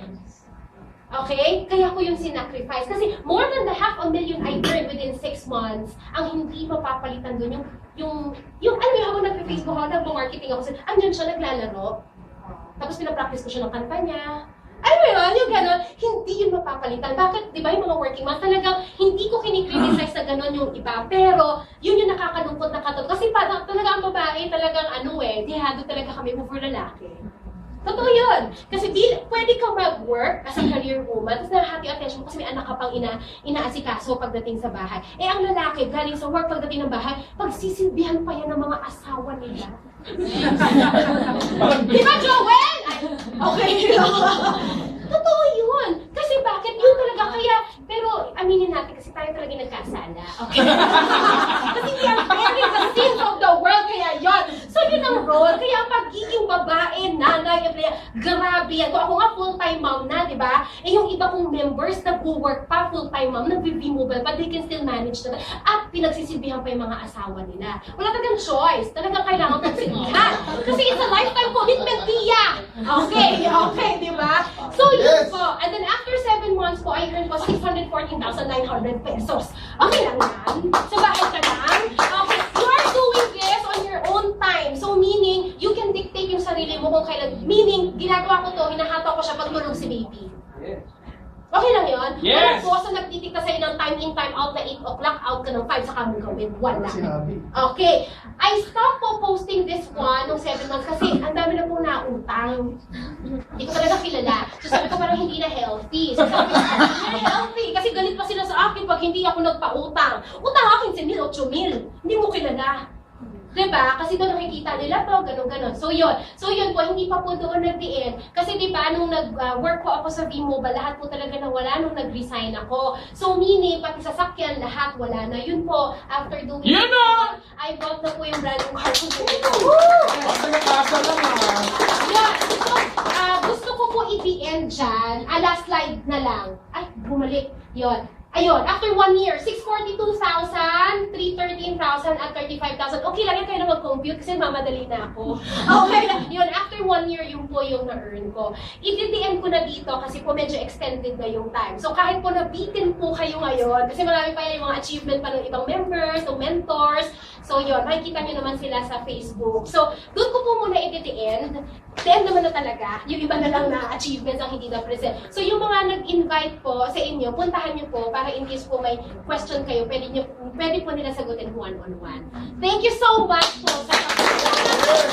Okay? Kaya ko yung sinacrifice. Kasi more than the $500,000 I earned within 6 months, ang hindi mapapalitan doon, yung alam mo, habang nag-Facebook ako, nag-marketing ako, andyan siya naglalaro. Tapos pinapractice ko siya ng kanta niya. Alam mo yun, yung gano'n, hindi yun mapapalitan. Bakit, di ba yung mga working moms, talagang hindi ko kinikriticize na gano'n yung iba. Pero, yun yung nakakalungkot na katot. Kasi talaga ang babae, talagang dihado talaga kami over lalaki. Totoo yun. Kasi pwede kang mag-work as a career woman, tapos nahati ang attention mo kasi may anak ka pang inaasikaso pagdating sa bahay. Eh, ang lalaki, galing sa work pagdating ng bahay, pagsisilbihan pa yan ng mga asawa nila. Di ba, Joel? Okay. Totoo yun. Kasi bakit? Yun talaga kaya, pero aminin natin kasi tayo talaga nagkasala. Okay? Kasi we are bearing the sins of the world, kaya yun. So yun ang role. Kaya ang pagiging babae, nanay, grabe yan. Kung ako nga full-time mom na, di ba? Eh yung iba kong members nag-work pa full-time mom, nag-V-Mobile, but they can still manage na. At pinagsisilbihan pa yung mga asawa nila. Wala talagang choice. Talagang kailangan pagsilbihan. Kasi it's a lifetime commitment, Tia. Okay, di ba? So yun po. And then after 7 months po, I earned po 614,900 pesos. Okay lang yan. Sa bahay ka lang. Okay, you are doing this on your own time. So meaning, you can dictate yung sarili mo kung kailan. Meaning, ginagawa ko to, hinahataw ko siya pag tulog si baby. Okay lang yun? Yes! Walang boss na nagtitikta sa'yo ng time in, time out na 8 o'clock, out ka ng 5 sa mong gawin. Wala. Sinabi. Okay. I stopped po posting this one nung 7 months kasi ang dami na po nautang. Hindi ko talaga kilala. So sabi ko parang hindi na healthy. So sabi ko, hindi na healthy. Kasi galit pa sila sa akin pag hindi ako nagpautang. Utang ako 15,000, 8,000. Hindi mo kilala. Diba? Kasi doon nakikita nila to, ganun-ganon. So yun po, hindi pa po doon nag-end. Kasi diba, nung nag-work po ako sa V-Mobile, lahat po talaga nawala nung nag-resign ako. So meaning, pati sasakyan, lahat wala na. Yun po, after doing Yun na! I bought na po yung brand new car ko. Basta nag-asa lang Yeah, so, gusto ko po i-end dyan. Last slide na lang. Ay, bumalik. Yun. Ayun, after 1 year, 642,000, 313,000, at 35,000. Okay lang yan kayo na mag-compute kasi mamadali na ako. Okay, yun, after 1 year, yung po yung na-earn ko. I-DDM ko na dito kasi po medyo extended na yung time. So kahit po nabitin po kayo ngayon, kasi marami pa yan yung mga achievement pa ng ibang members, ng mentors. So yun, makikita nyo naman sila sa Facebook. So doon ko po muna i-end. Then naman na talaga, yung iba na lang na achievements ang hindi na-present. So yung mga nag-invite po sa inyo, puntahan nyo po para in case po may question kayo, pwede po nila sagutin one-on-one. Thank you so much po sa pagkakas.